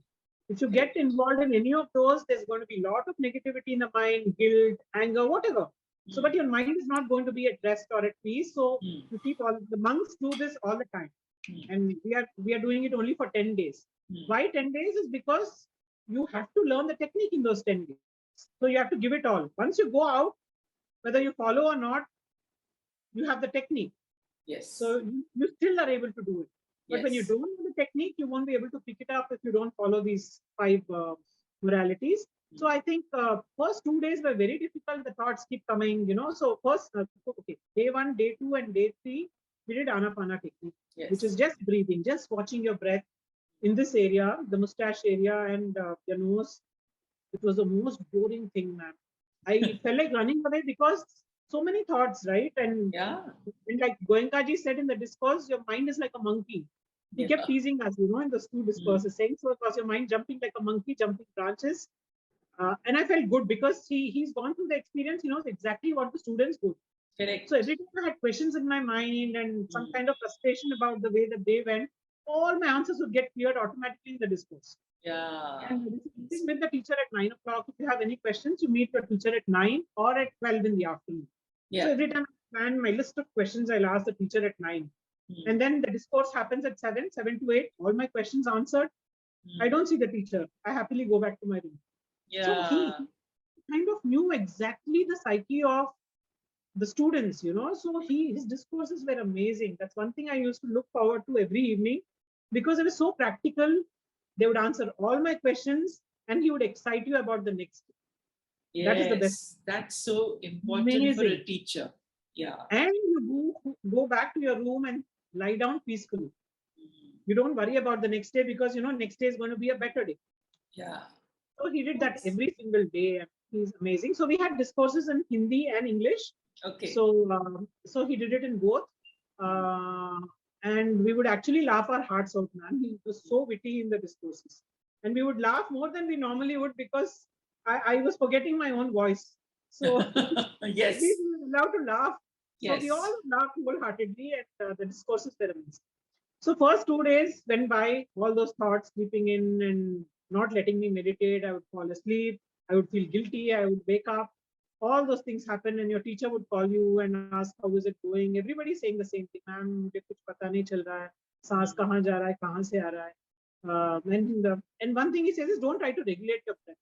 If you get involved in any of those, there's going to be a lot of negativity in the mind, guilt, anger, whatever. So, but your mind is not going to be at rest or at peace. So you keep the monks do this all the time. And we are doing it only for 10 days. Why 10 days is because you have to learn the technique in those 10 days. So you have to give it all. Once you go out, whether you follow or not, you have the technique. Yes. So you still are able to do it. But when you don't know the technique, you won't be able to pick it up if you don't follow these 5 moralities. So I think first 2 days were very difficult. The thoughts keep coming, So first, day 1, day 2, and day 3, we did Anapana technique, which is just breathing, just watching your breath in this area, the mustache area and your nose. It was the most boring thing, man. I felt like running away because so many thoughts, right? And like Goenkaji said in the discourse, your mind is like a monkey. He kept teasing us, in the school discourses, saying, so was your mind jumping like a monkey, jumping branches? And I felt good because he's gone through the experience. He knows exactly what the students do. Correct. So every time I had questions in my mind and some kind of frustration about the way that they went, all my answers would get cleared automatically in the discourse. And with the teacher at 9 o'clock. If you have any questions, you meet your teacher at 9 or at 12 in the afternoon. So every time I plan my list of questions, I'll ask the teacher at 9. And then the discourse happens at 7 to 8. All my questions answered. I don't see the teacher. I happily go back to my room. So he kind of knew exactly the psyche of the students, So his discourses were amazing. That's one thing I used to look forward to every evening because it was so practical. They would answer all my questions and he would excite you about the next. That is the best. That's so important for a teacher. And you go back to your room and lie down peacefully. You don't worry about the next day because next day is going to be a better day. So he did that every single day. And he's amazing. So we had discourses in Hindi and English. So he did it in both. And we would actually laugh our hearts out, man. He was so witty in the discourses. And we would laugh more than we normally would because I was forgetting my own voice. So we were allowed to laugh. So we all laughed wholeheartedly and the discourses were amazing. So first 2 days went by, all those thoughts creeping in and not letting me meditate. I would fall asleep. I would feel guilty. I would wake up. All those things happen and your teacher would call you and ask, how is it going? Everybody saying the same thing. Ma'am, mujhe kuch pata nahi chal raha hai. Saans kahan ja raha hai, kahan se aa raha hai. And one thing he says is, don't try to regulate your breath.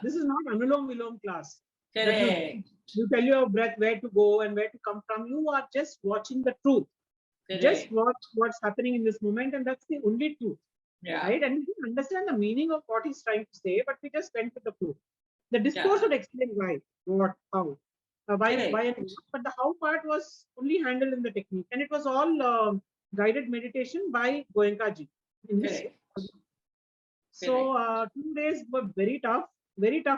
This is not Anulom Vilom class. Correct. You tell your breath where to go and where to come from. You are just watching the truth. Correct. Just watch what's happening in this moment and that's the only truth. Right? And we didn't understand the meaning of what he's trying to say, but we just went with the truth. The discourse would explain why, what, how, why, and what. But the how part was only handled in the technique, and it was all guided meditation by Goenkaji. So 2 days were very tough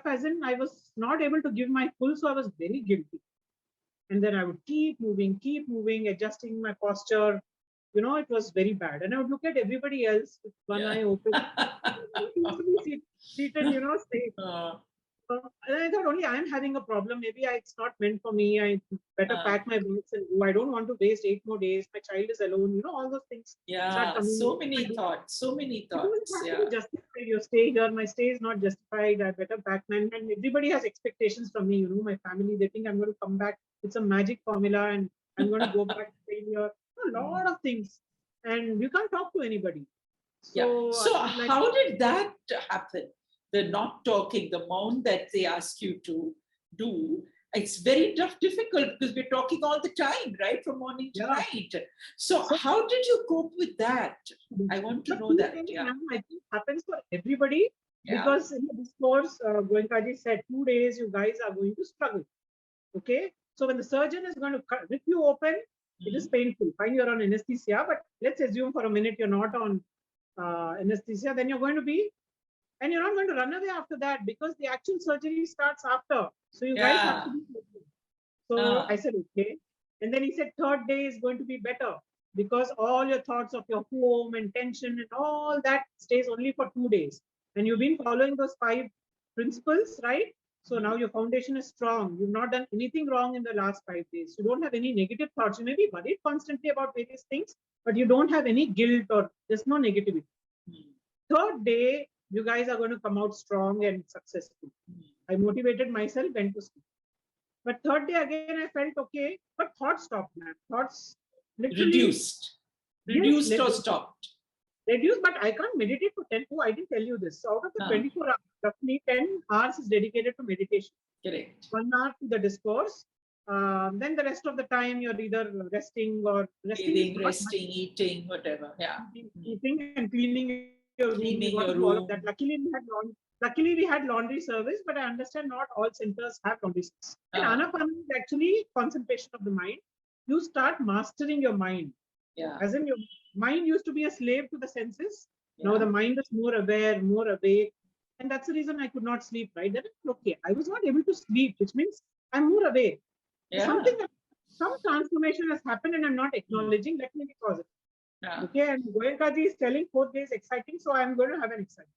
as in I was not able to give my full, so I was very guilty. And then I would keep moving, adjusting my posture. It was very bad. And I would look at everybody else with one eye open, seated, straight. And I thought only I'm having a problem. Maybe it's not meant for me. I better pack my bags and go. I don't want to waste 8 more days. My child is alone. All those things. So many thoughts. Justified your stay here. My stay is not justified. I better pack my. And everybody has expectations from me. My family. They think I'm going to come back with some magic formula and I'm going to go back to failure. a lot of things, and you can't talk to anybody. Yeah. So I was like, how did that happen? The not talking, the mound that they ask you to do, it's very difficult because we're talking all the time, right? From morning to yeah. night. So So, how did you cope with that? I want to but know two that. days, Yeah. ma'am, I think happens for everybody, Yeah. because in the discourse, Goenkaji said, 2 days you guys are going to struggle. Okay. So when the surgeon is going to rip you open, it is painful. Fine, you're on anesthesia, but let's assume for a minute you're not on anesthesia, then you're going to be, and you're not going to run away after that, because the actual surgery starts after. So you guys have to Yeah. be careful. So I said, okay. And then he said, third day is going to be better, because all your thoughts of your home and tension and all that stays only for 2 days. And you've been following those 5 principles, right? So now your foundation is strong. You've not done anything wrong in the last 5 days. You don't have any negative thoughts. You may be worried constantly about various things, but you don't have any guilt, or there's no negativity. Third day, you guys are going to come out strong and successful. I motivated myself, went to sleep. But third day again, I felt okay, but thoughts stopped, man. Thoughts literally Reduced. Reduced yes, or stopped? reduced, but I can't meditate for 10. Oh, I didn't tell you this. So out of the 24 hours, roughly 10 hours is dedicated to meditation. Correct. 1 hour to the discourse. Then the rest of the time, you're either resting or Bathing, resting, eating, whatever. Yeah. Eating and cleaning your room. Cleaning your all of room. that. Luckily, we had laundry service, but I understand not all centers have laundry service. And Anapanasati is actually concentration of the mind. You start mastering your mind. Yeah. As in, your mind used to be a slave to the senses. Yeah. Now the mind is more aware, more awake. And that's the reason I could not sleep, right? That is okay. I was not able to sleep, which means I'm more awake. Yeah. Some transformation has happened and I'm not acknowledging. Let me be positive. Yeah. Okay, and Goenkaji is telling 4 days exciting, so I'm going to have an exciting.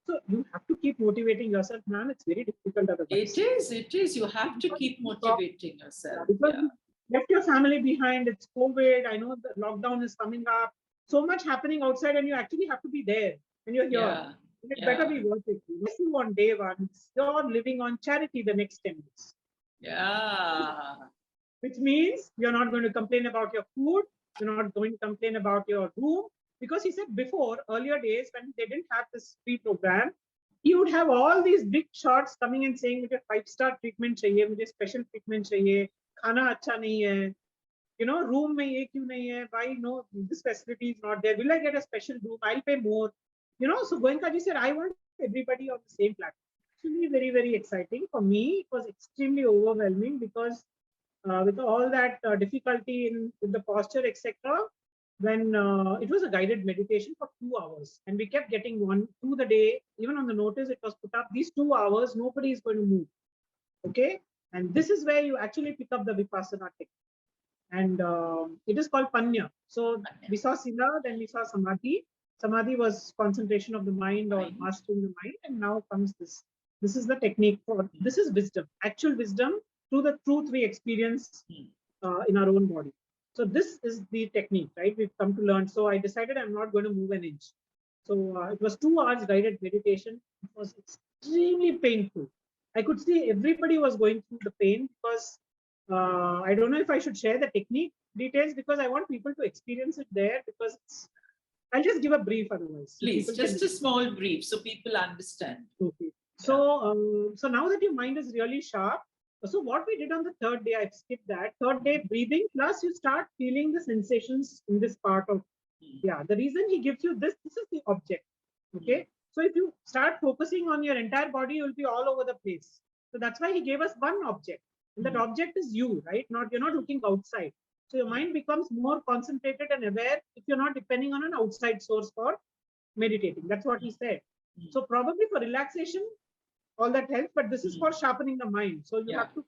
So you have to keep motivating yourself, ma'am. It's very difficult otherwise. It is. You have to keep motivating yourself. Because you left your family behind. It's COVID. I know the lockdown is coming up. So much happening outside, and you actually have to be there. And you're here. Yeah. It better be worth it. Unless you on day one, you're living on charity the next 10 days. Yeah. Which means you're not going to complain about your food. You're not going to complain about your room. Because he said before, earlier days, when they didn't have this free program, he would have all these big shots coming and saying, "Mujhe 5-star treatment chahiye, mujhe special treatment chahiye, khana acha nahi hai, you know, room mein ye kyun nahi hai, why no, this facility is not there, will I get a special room, I'll pay more." You know, so Goenkaji said, I want everybody on the same platform. Actually, very, very exciting. For me, it was extremely overwhelming because with all that difficulty in the posture, etc., when it was a guided meditation for 2 hours, and we kept getting one through the day. Even on the notice, it was put up, these 2 hours, nobody is going to move. Okay. And this is where you actually pick up the Vipassana technique. And it is called Panya. So we saw Sila, then we saw Samadhi. Samadhi was concentration of the mind or mastering the mind. And now comes this. This is the technique for, this is wisdom, actual wisdom through the truth we experience in our own body. So this is the technique, right? We've come to learn. So I decided I'm not going to move an inch. So it was 2 hours guided meditation. It was extremely painful. I could see everybody was going through the pain because I don't know if I should share the technique details because I want people to experience it there because I'll just give a brief otherwise. Please, just a small brief so people understand. Okay. So, so now that your mind is really sharp, so what we did on the third day, I've skipped that. Third day, breathing, plus you start feeling the sensations in this part of, the reason he gives you this is the object, okay? So if you start focusing on your entire body, you'll be all over the place. So that's why he gave us one object. And that object is you, right? You're not looking outside. So your mind becomes more concentrated and aware if you're not depending on an outside source for meditating. That's what he said. So probably for relaxation, all that helps, but this is for sharpening the mind. So you have to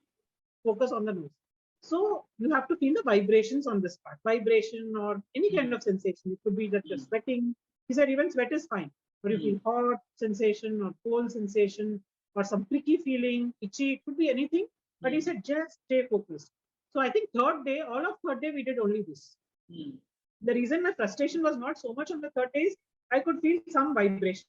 focus on the nose. So you have to feel the vibrations on this part, vibration or any kind of sensation. It could be that you're sweating. He said even sweat is fine. Or you feel hot sensation or cold sensation or some pricky feeling, itchy, it could be anything. But he said just stay focused. So I think third day, all of third day, we did only this. The reason my frustration was not so much on the third day is I could feel some vibration.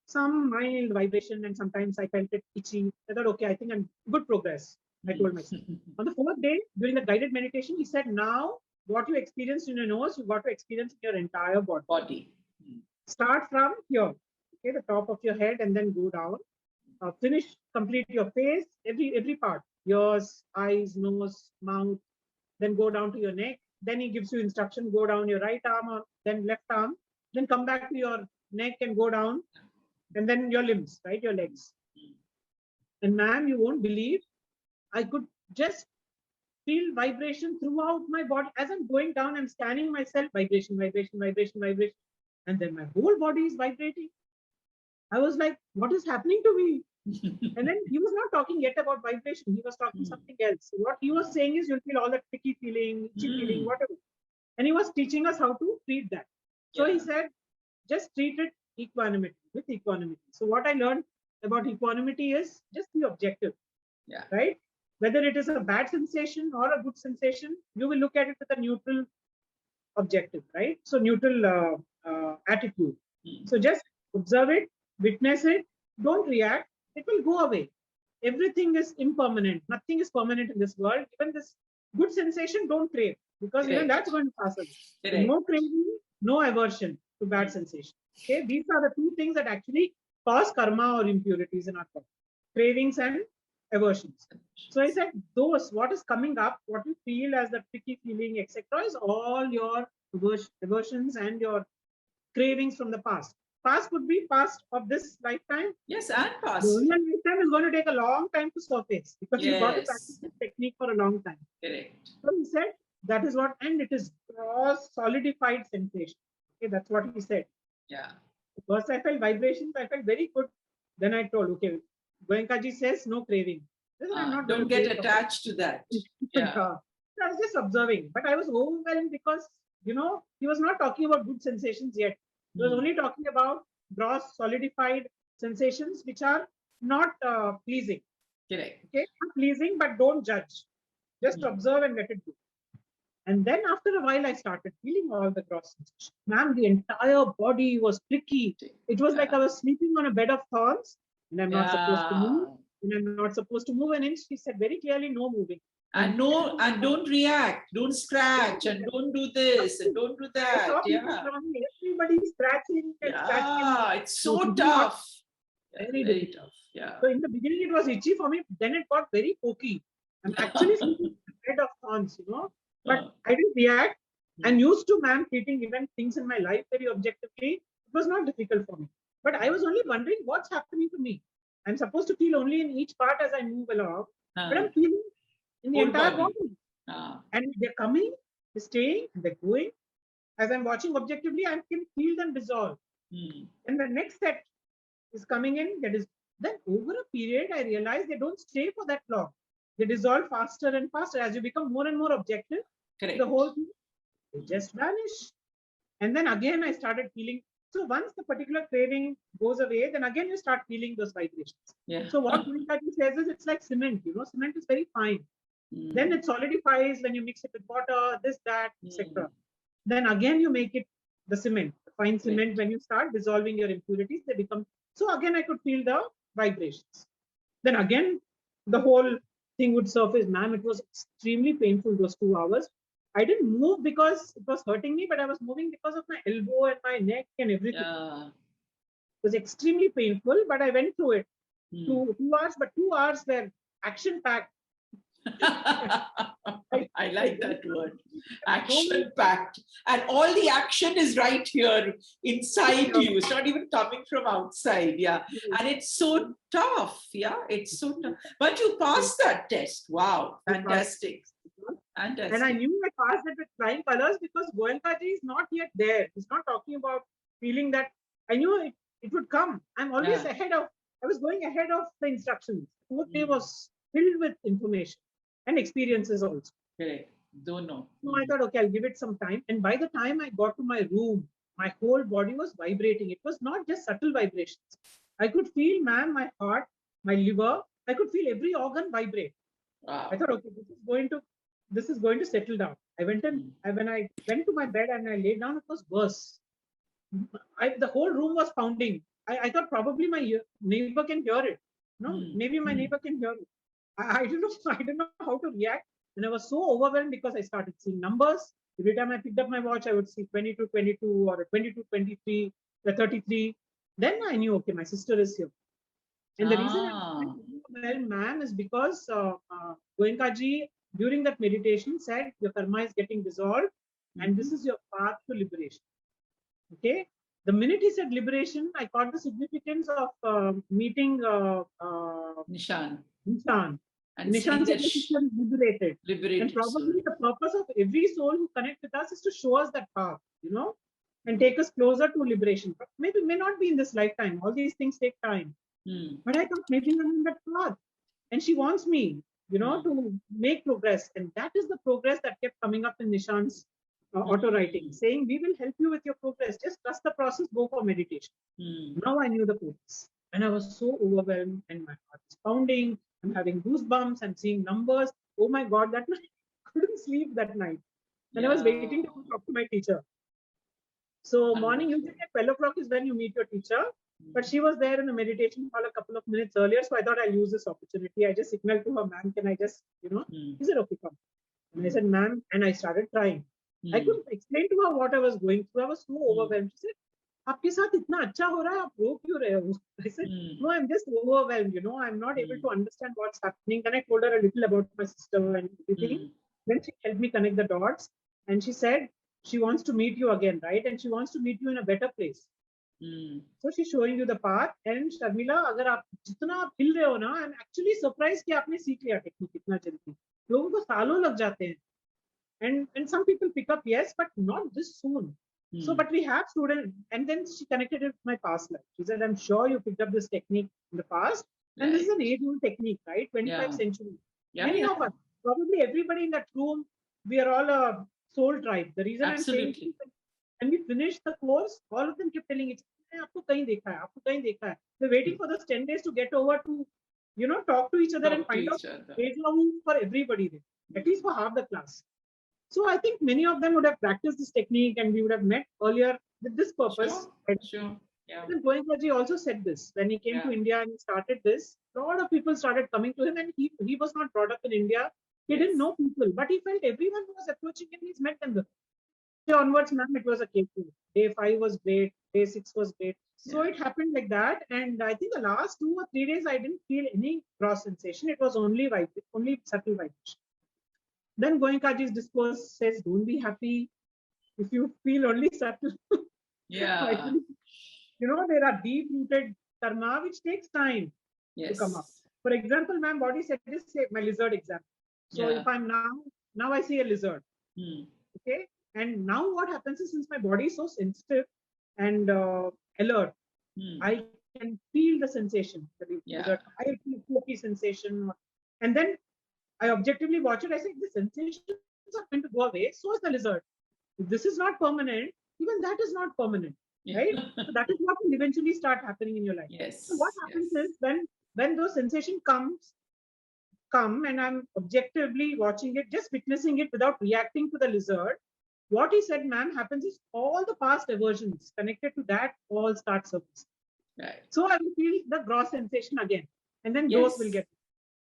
Some mild vibration, and sometimes I felt it itchy. I thought, okay, I think I'm good progress. I told myself. On the fourth day, during the guided meditation, he said, now what you experienced in your nose, you've got to experience in your entire body. Start from here, okay, the top of your head, and then go down. Finish, complete your face, every part, ears, eyes, nose, mouth, then go down to your neck. Then he gives you instruction, go down your right arm or then left arm, then come back to your neck and go down, and then your limbs, right, your legs. And ma'am, you won't believe, I could just feel vibration throughout my body. As I'm going down, I'm scanning myself, vibration, vibration, vibration, vibration. And then my whole body is vibrating. I was like, what is happening to me? And then he was not talking yet about vibration. He was talking something else. What he was saying is, you'll feel all that sticky feeling, itchy feeling, whatever. And he was teaching us how to treat that. So he said, just treat it equanimity, with equanimity. So what I learned about equanimity is just be objective, right? Whether it is a bad sensation or a good sensation, you will look at it with a neutral objective, right? So neutral attitude. So just observe it, witness it, don't react, it will go away. Everything is impermanent. Nothing is permanent in this world. Even this good sensation, don't crave, because even that's going to pass away. No craving, no aversion to bad sensation. Okay, these are the two things that actually cause karma or impurities in our body: cravings and aversions. So I said, those, what is coming up, what you feel as the tricky feeling, etc., is all your aversions and your cravings from the past. Past could be past of this lifetime. Yes, and past. The Indian lifetime is going to take a long time to surface, because you've got to practice this technique for a long time. Correct. So he said, that is what, and it is gross solidified sensation. Okay, that's what he said. Yeah. First I felt vibrations, I felt very good. Then I told, okay, Goenkaji says no craving. Don't get attached to that. Yeah. I was just observing, but I was overwhelmed because, you know, he was not talking about good sensations yet. He was only talking about gross solidified sensations which are not pleasing. Correct. Okay, not pleasing, but don't judge. Just observe and let it go. And then after a while, I started feeling all the gross sensations. Ma'am, the entire body was pricky. It was like I was sleeping on a bed of thorns, and I'm not supposed to move. And I'm not supposed to move an inch. She said very clearly, no moving. And no, and don't react, don't scratch, and don't do this, and don't do that. Yeah. Everybody's scratching and scratching. It's so tough. Very tough. Yeah. So in the beginning, it was itchy for me. Then it got very pokey. I'm actually sleeping on a bed of thorns, you know. But I didn't react. I'm used to, ma'am, treating even things in my life very objectively. It was not difficult for me. But I was only wondering what's happening to me. I'm supposed to feel only in each part as I move along. But I'm feeling in the entire body. And they're coming, they're staying, they're going. As I'm watching objectively, I can feel them dissolve. And the next set is coming in. That is, then over a period, I realized they don't stay for that long. They dissolve faster and faster. As you become more and more objective, the whole thing, they just vanish. And then again, I started feeling. So once the particular craving goes away, then again you start feeling those vibrations. Yeah. So what Gurukhaji says is, it's like cement. You know, cement is very fine. Then it solidifies when you mix it with water, this, that, etc. Then again you make it the cement, the fine cement. When you start dissolving your impurities, they become. So again, I could feel the vibrations. Then again, the whole thing would surface. Ma'am, it was extremely painful those 2 hours. I didn't move because it was hurting me, but I was moving because of my elbow and my neck and everything. It was extremely painful, but I went through it. 2 hours, but 2 hours were action-packed. I like that word, action-packed. And all the action is right here inside you. It's not even coming from outside. Yeah. And it's so tough. Yeah, it's so tough. But you passed that test. Wow. Fantastic. Fantastic. And I knew I passed it with flying colors because Goenkaji is not yet there. He's not talking about feeling that. I knew it would come. I'm always ahead of, I was going ahead of the instructions. The whole day was filled with information and experiences also. Correct. Don't know. So I thought, okay, I'll give it some time. And by the time I got to my room, my whole body was vibrating. It was not just subtle vibrations. I could feel, ma'am, my heart, my liver. I could feel every organ vibrate. Wow. I thought, okay, this is going to settle down. I went in, when I went to my bed and I laid down, it was worse. The whole room was pounding. I thought probably my neighbor can hear it. No, maybe my neighbor can hear it. I don't know. I don't know how to react. And I was so overwhelmed because I started seeing numbers. Every time I picked up my watch, I would see 22, 22 or 22, 23, the 33. Then I knew, okay, my sister is here. And the reason I'm overwhelmed, ma'am, is because Goenkaji, during that meditation, said your karma is getting dissolved and this is your path to liberation. Okay. The minute he said liberation, I caught the significance of meeting Nishan. Nishan. And Nishan said that he was liberated. And probably soul. the purpose of every soul who connects with us is to show us that path, and take us closer to liberation. But maybe may not be in this lifetime. All these things take time. But I thought maybe I'm on that path. And she wants me, to make progress. And that is the progress that kept coming up in Nishan's auto writing, saying, we will help you with your progress. Just trust the process, go for meditation. Now I knew the purpose. And I was so overwhelmed and my heart is pounding. I'm having goosebumps. I'm seeing numbers. Oh my God, that night I couldn't sleep that night. And I was waiting to talk to my teacher. So morning, usually at 12 o'clock is when you meet your teacher. But she was there in the meditation hall a couple of minutes earlier. So I thought I'll use this opportunity. I just signaled to her, ma'am, can I just, She said, okay, come. And I said, ma'am, and I started crying. I couldn't explain to her what I was going through. I was so overwhelmed. She said, आपके साथ इतना अच्छा हो रहा है, आप रो क्यों रहे हो? I said, no, I'm just overwhelmed, I'm not able to understand what's happening. And I told her a little about my sister and everything. Then she helped me connect the dots. And she said, she wants to meet you again, right? And she wants to meet you in a better place. So she's showing you the path. And Sharmila, अगर आप जितना आप हिल रहे हो ना, I'm actually surprised कि आपने सीख लिया टेक्निक इतना जल्दी. लोगों को सालों लग जाते हैं. And some people pick up, yes, but not this soon. So, but we have students, and then she connected it with my past life. She said, I'm sure you picked up this technique in the past. And this is an age-old technique, right? 25th century. Many of us, probably everybody in that room, we are all a soul tribe. The reason I'm saying, when we finished the course, all of them kept telling each other, आपको कहीं देखा है, आपको कहीं देखा है. They're waiting for those 10 days to get over to, talk to each other and find out deja vu for everybody there, at least for half the class. So I think many of them would have practiced this technique and we would have met earlier with this purpose. Sure. Yeah. Goenkaji also said this when he came to India and he started this. A lot of people started coming to him, and he was not brought up in India. He didn't know people, but he felt everyone who was approaching him, he's met them. Onwards, ma'am, it was a case. Day 5 was great. Day 6 was great. So it happened like that. And I think the last 2 or 3 days, I didn't feel any cross sensation. It was only subtle vibration. Then Goenkaji's discourse says, don't be happy if you feel only subtle. Yeah. There are deep-rooted karma which takes time to come up. For example, ma'am, body said this, say my lizard example. So if I'm now I see a lizard. Okay. And now what happens is, since my body is so sensitive and alert, I can feel the sensation. I feel pokey sensation. And then I objectively watch it. I say, the sensations are going to go away. So is the lizard. If this is not permanent, even that is not permanent. Right? So that is what will eventually start happening in your life. So what happens is, when those sensations come and I'm objectively watching it, just witnessing it without reacting to the lizard, what he said, ma'am, happens is all the past aversions connected to that all start surfacing. Right. So I will feel the gross sensation again. And then those will get.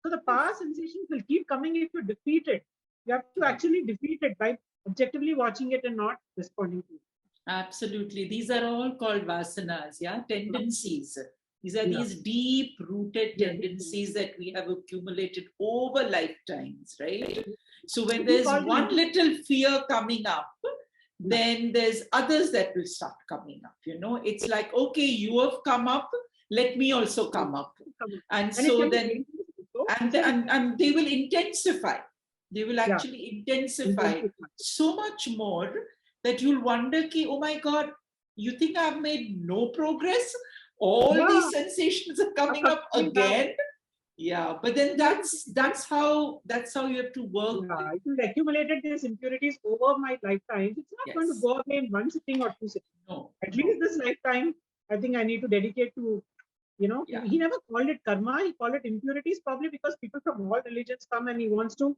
So the past sensations will keep coming if you defeat it. You have to actually defeat it by objectively watching it and not responding to it. Absolutely. These are all called vasanas, tendencies. These are these deep-rooted tendencies that we have accumulated over lifetimes, right? So when there's one little fear coming up, then there's others that will start coming up. It's like, okay, you have come up, let me also come up. And so then, and they will intensify. They will actually intensify so much more that you'll wonder, oh my God, you think I've made no progress? All these sensations are coming up again. Yeah, but then that's how you have to work. It will accumulated these impurities over my lifetime. It's not going to go away in one sitting or two sittings. No. At least this lifetime, I think I need to dedicate to, he never called it karma, he called it impurities, probably because people from all religions come and he wants to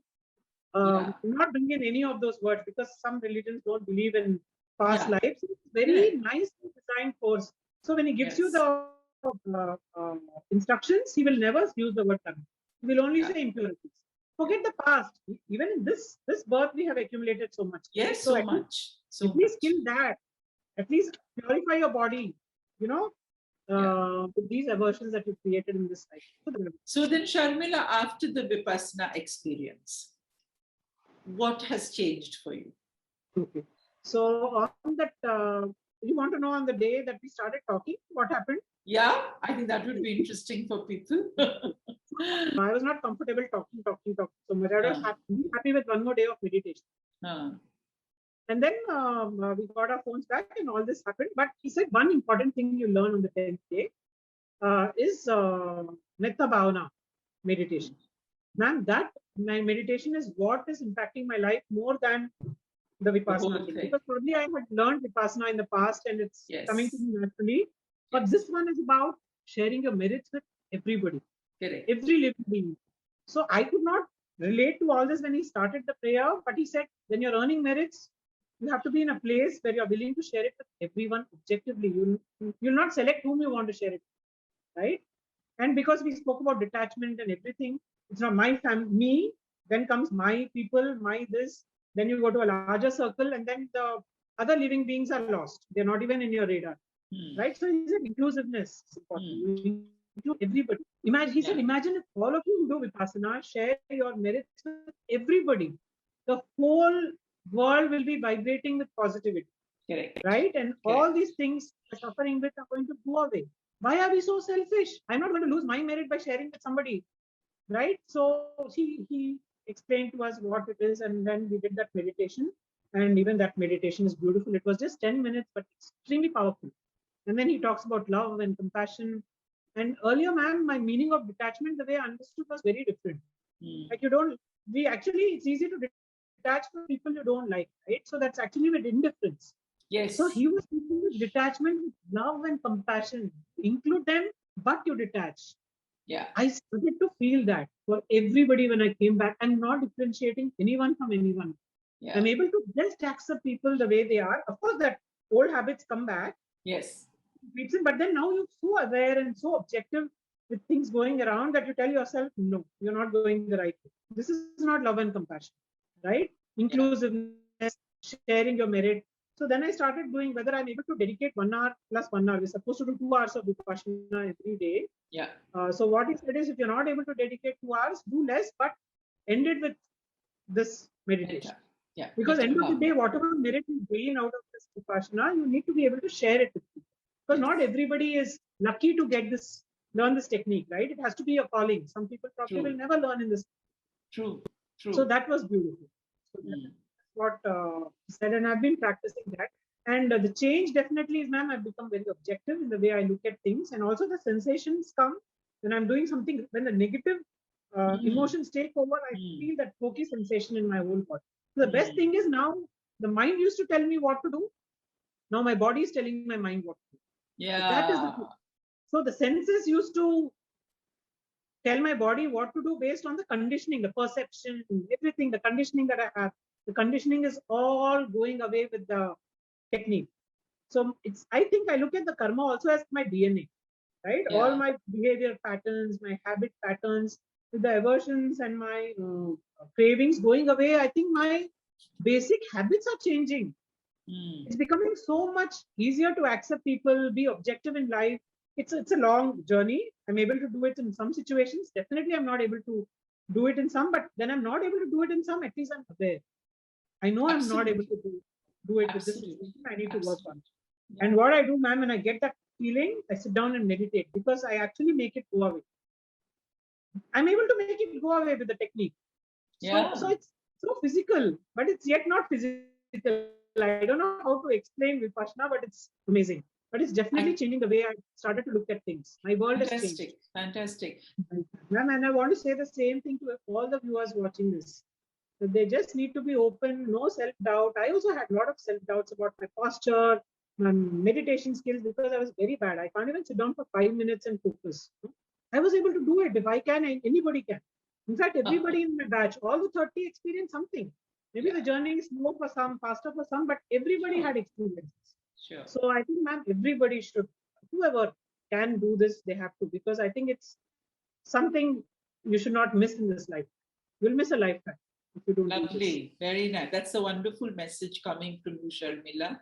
not bring in any of those words, because some religions don't believe in past lives. It's very nice designed course. So when he gives you the instructions, he will never use the word karma. We'll only say impurities. Forget the past. Even in this birth, we have accumulated so much. Yes, so so much. So at least much. kill that. At least purify your body, with these aversions that you created in this life. So then, Sharmila, after the Vipassana experience, what has changed for you? Okay. So on that, you want to know on the day that we started talking, what happened? Yeah, I think that would be interesting for people. I was not comfortable talking so much. I was happy with one more day of meditation. And then we got our phones back and all this happened. But he said one important thing you learn on the 10th day is Metta Bhavana meditation. Ma'am, that my meditation is what is impacting my life more than the Vipassana thing. Because probably I had learned Vipassana in the past and it's coming to me naturally. But this one is about sharing your merits with everybody. Correct. Every living being. So I could not relate to all this when he started the prayer, but he said, when you're earning merits, you have to be in a place where you're willing to share it with everyone objectively. You'll not select whom you want to share it, right? And because we spoke about detachment and everything, it's not my family, me, then comes my people, my this, then you go to a larger circle, and then the other living beings are lost. They're not even in your radar, right? So he said inclusiveness is important. You include everybody. He said, imagine if all of you who do Vipassana share your merits with everybody. The whole world will be vibrating with positivity. Correct. Right? And all these things we're suffering with are going to go away. Why are we so selfish? I'm not going to lose my merit by sharing with somebody. Right? So he explained to us what it is, and then we did that meditation. And even that meditation is beautiful. It was just 10 minutes, but extremely powerful. And then he talks about love and compassion. And earlier, ma'am, my meaning of detachment, the way I understood was very different. Like it's easy to detach from people you don't like, right? So that's actually with indifference. Yes. So he was speaking with detachment, with love and compassion. Include them, but you detach. Yeah. I started to feel that for everybody when I came back. I'm not differentiating anyone from anyone. Yeah. I'm able to just accept people the way they are. Of course, that old habits come back. Yes. But then now you're so aware and so objective with things going around that you tell yourself, no, you're not going the right way. This is not love and compassion, right? Inclusiveness, sharing your merit. So then I started doing whether I'm able to dedicate 1 hour plus 1 hour. We're supposed to do 2 hours of Vipassana every day. Yeah. So what he said is, if you're not able to dedicate 2 hours, do less, but end it with this meditation. Yeah. Because end of the day, whatever merit you gain out of this Vipassana, you need to be able to share it with people. Because not everybody is lucky to learn this technique, right? It has to be a calling. Some people probably will never learn in this. True. So that was beautiful. So that's what he said, and I've been practicing that. And the change definitely is, ma'am, I've become very objective in the way I look at things. And also the sensations come when I'm doing something, when the negative emotions take over, I feel that pokey sensation in my whole body. So the best thing is now the mind used to tell me what to do. Now my body is telling my mind what to do. Yeah. So that is so the senses used to tell my body what to do based on the conditioning, the perception, everything, the conditioning that I have. The conditioning is all going away with the technique. So I think I look at the karma also as my DNA, right? Yeah. All my behavior patterns, my habit patterns, with the aversions and my cravings going away, I think my basic habits are changing. It's becoming so much easier to accept people, be objective in life. It's a long journey. I'm able to do it in some situations. Definitely, I'm not able to do it in some, but then I'm not able to do it in some. At least I'm aware. I know I'm not able to do it with this situation. I need to work on it. Yeah. And what I do, ma'am, when I get that feeling, I sit down and meditate because I actually make it go away. I'm able to make it go away with the technique. Yeah. So it's so physical, but it's yet not physical. I don't know how to explain Vipassana, but it's amazing. But it's definitely changing the way I started to look at things. My world has changed. Fantastic. Ma'am, and I want to say the same thing to all the viewers watching this. So they just need to be open, no self-doubt. I also had a lot of self-doubts about my posture, my meditation skills, because I was very bad. I can't even sit down for 5 minutes and focus. I was able to do it. If I can, anybody can. In fact, everybody in my batch, all the 30 experienced something. Maybe the journey is slow for some, faster for some, but everybody had experiences. Sure. So I think, ma'am, everybody should, whoever can do this, they have to, because I think it's something you should not miss in this life. You'll miss a lifetime if you don't do this. Lovely, very nice. That's a wonderful message coming from you, Sharmila.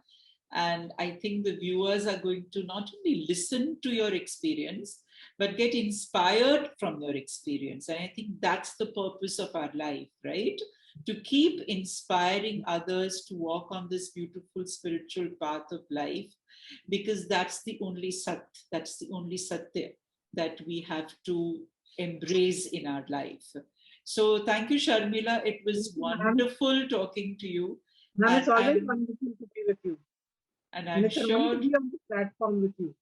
And I think the viewers are going to not only listen to your experience, but get inspired from your experience. And I think that's the purpose of our life, right? To keep inspiring others to walk on this beautiful spiritual path of life, because that's the only sat, that's the only satya that we have to embrace in our life. So thank you, Sharmila. It was wonderful talking to you. Ma'am, it's And always I'm- wonderful to be with you. And And I'm it's an honor sure, to be on this platform with you.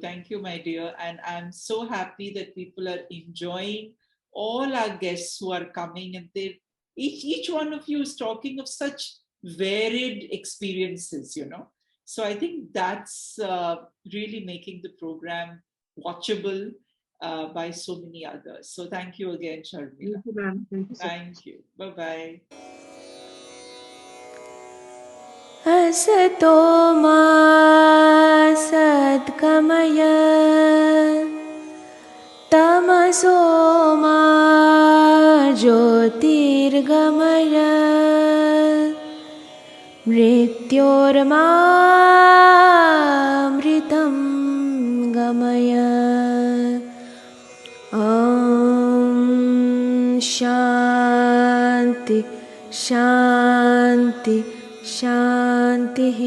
thank you, my dear. And I'm so happy that people are enjoying all our guests who are coming, and they each one of you is talking of such varied experiences, you know. So I think that's really making the program watchable by so many others. So thank you again, Sharmila. Thank you, ma'am. Thank you so much. Thank you. Bye-bye. असतो मा सद्गमय तमसो मा ज्योतिर्गमय मृत्योर्मामृतं गमय ॐ शान्ति शान्ति शान्तिः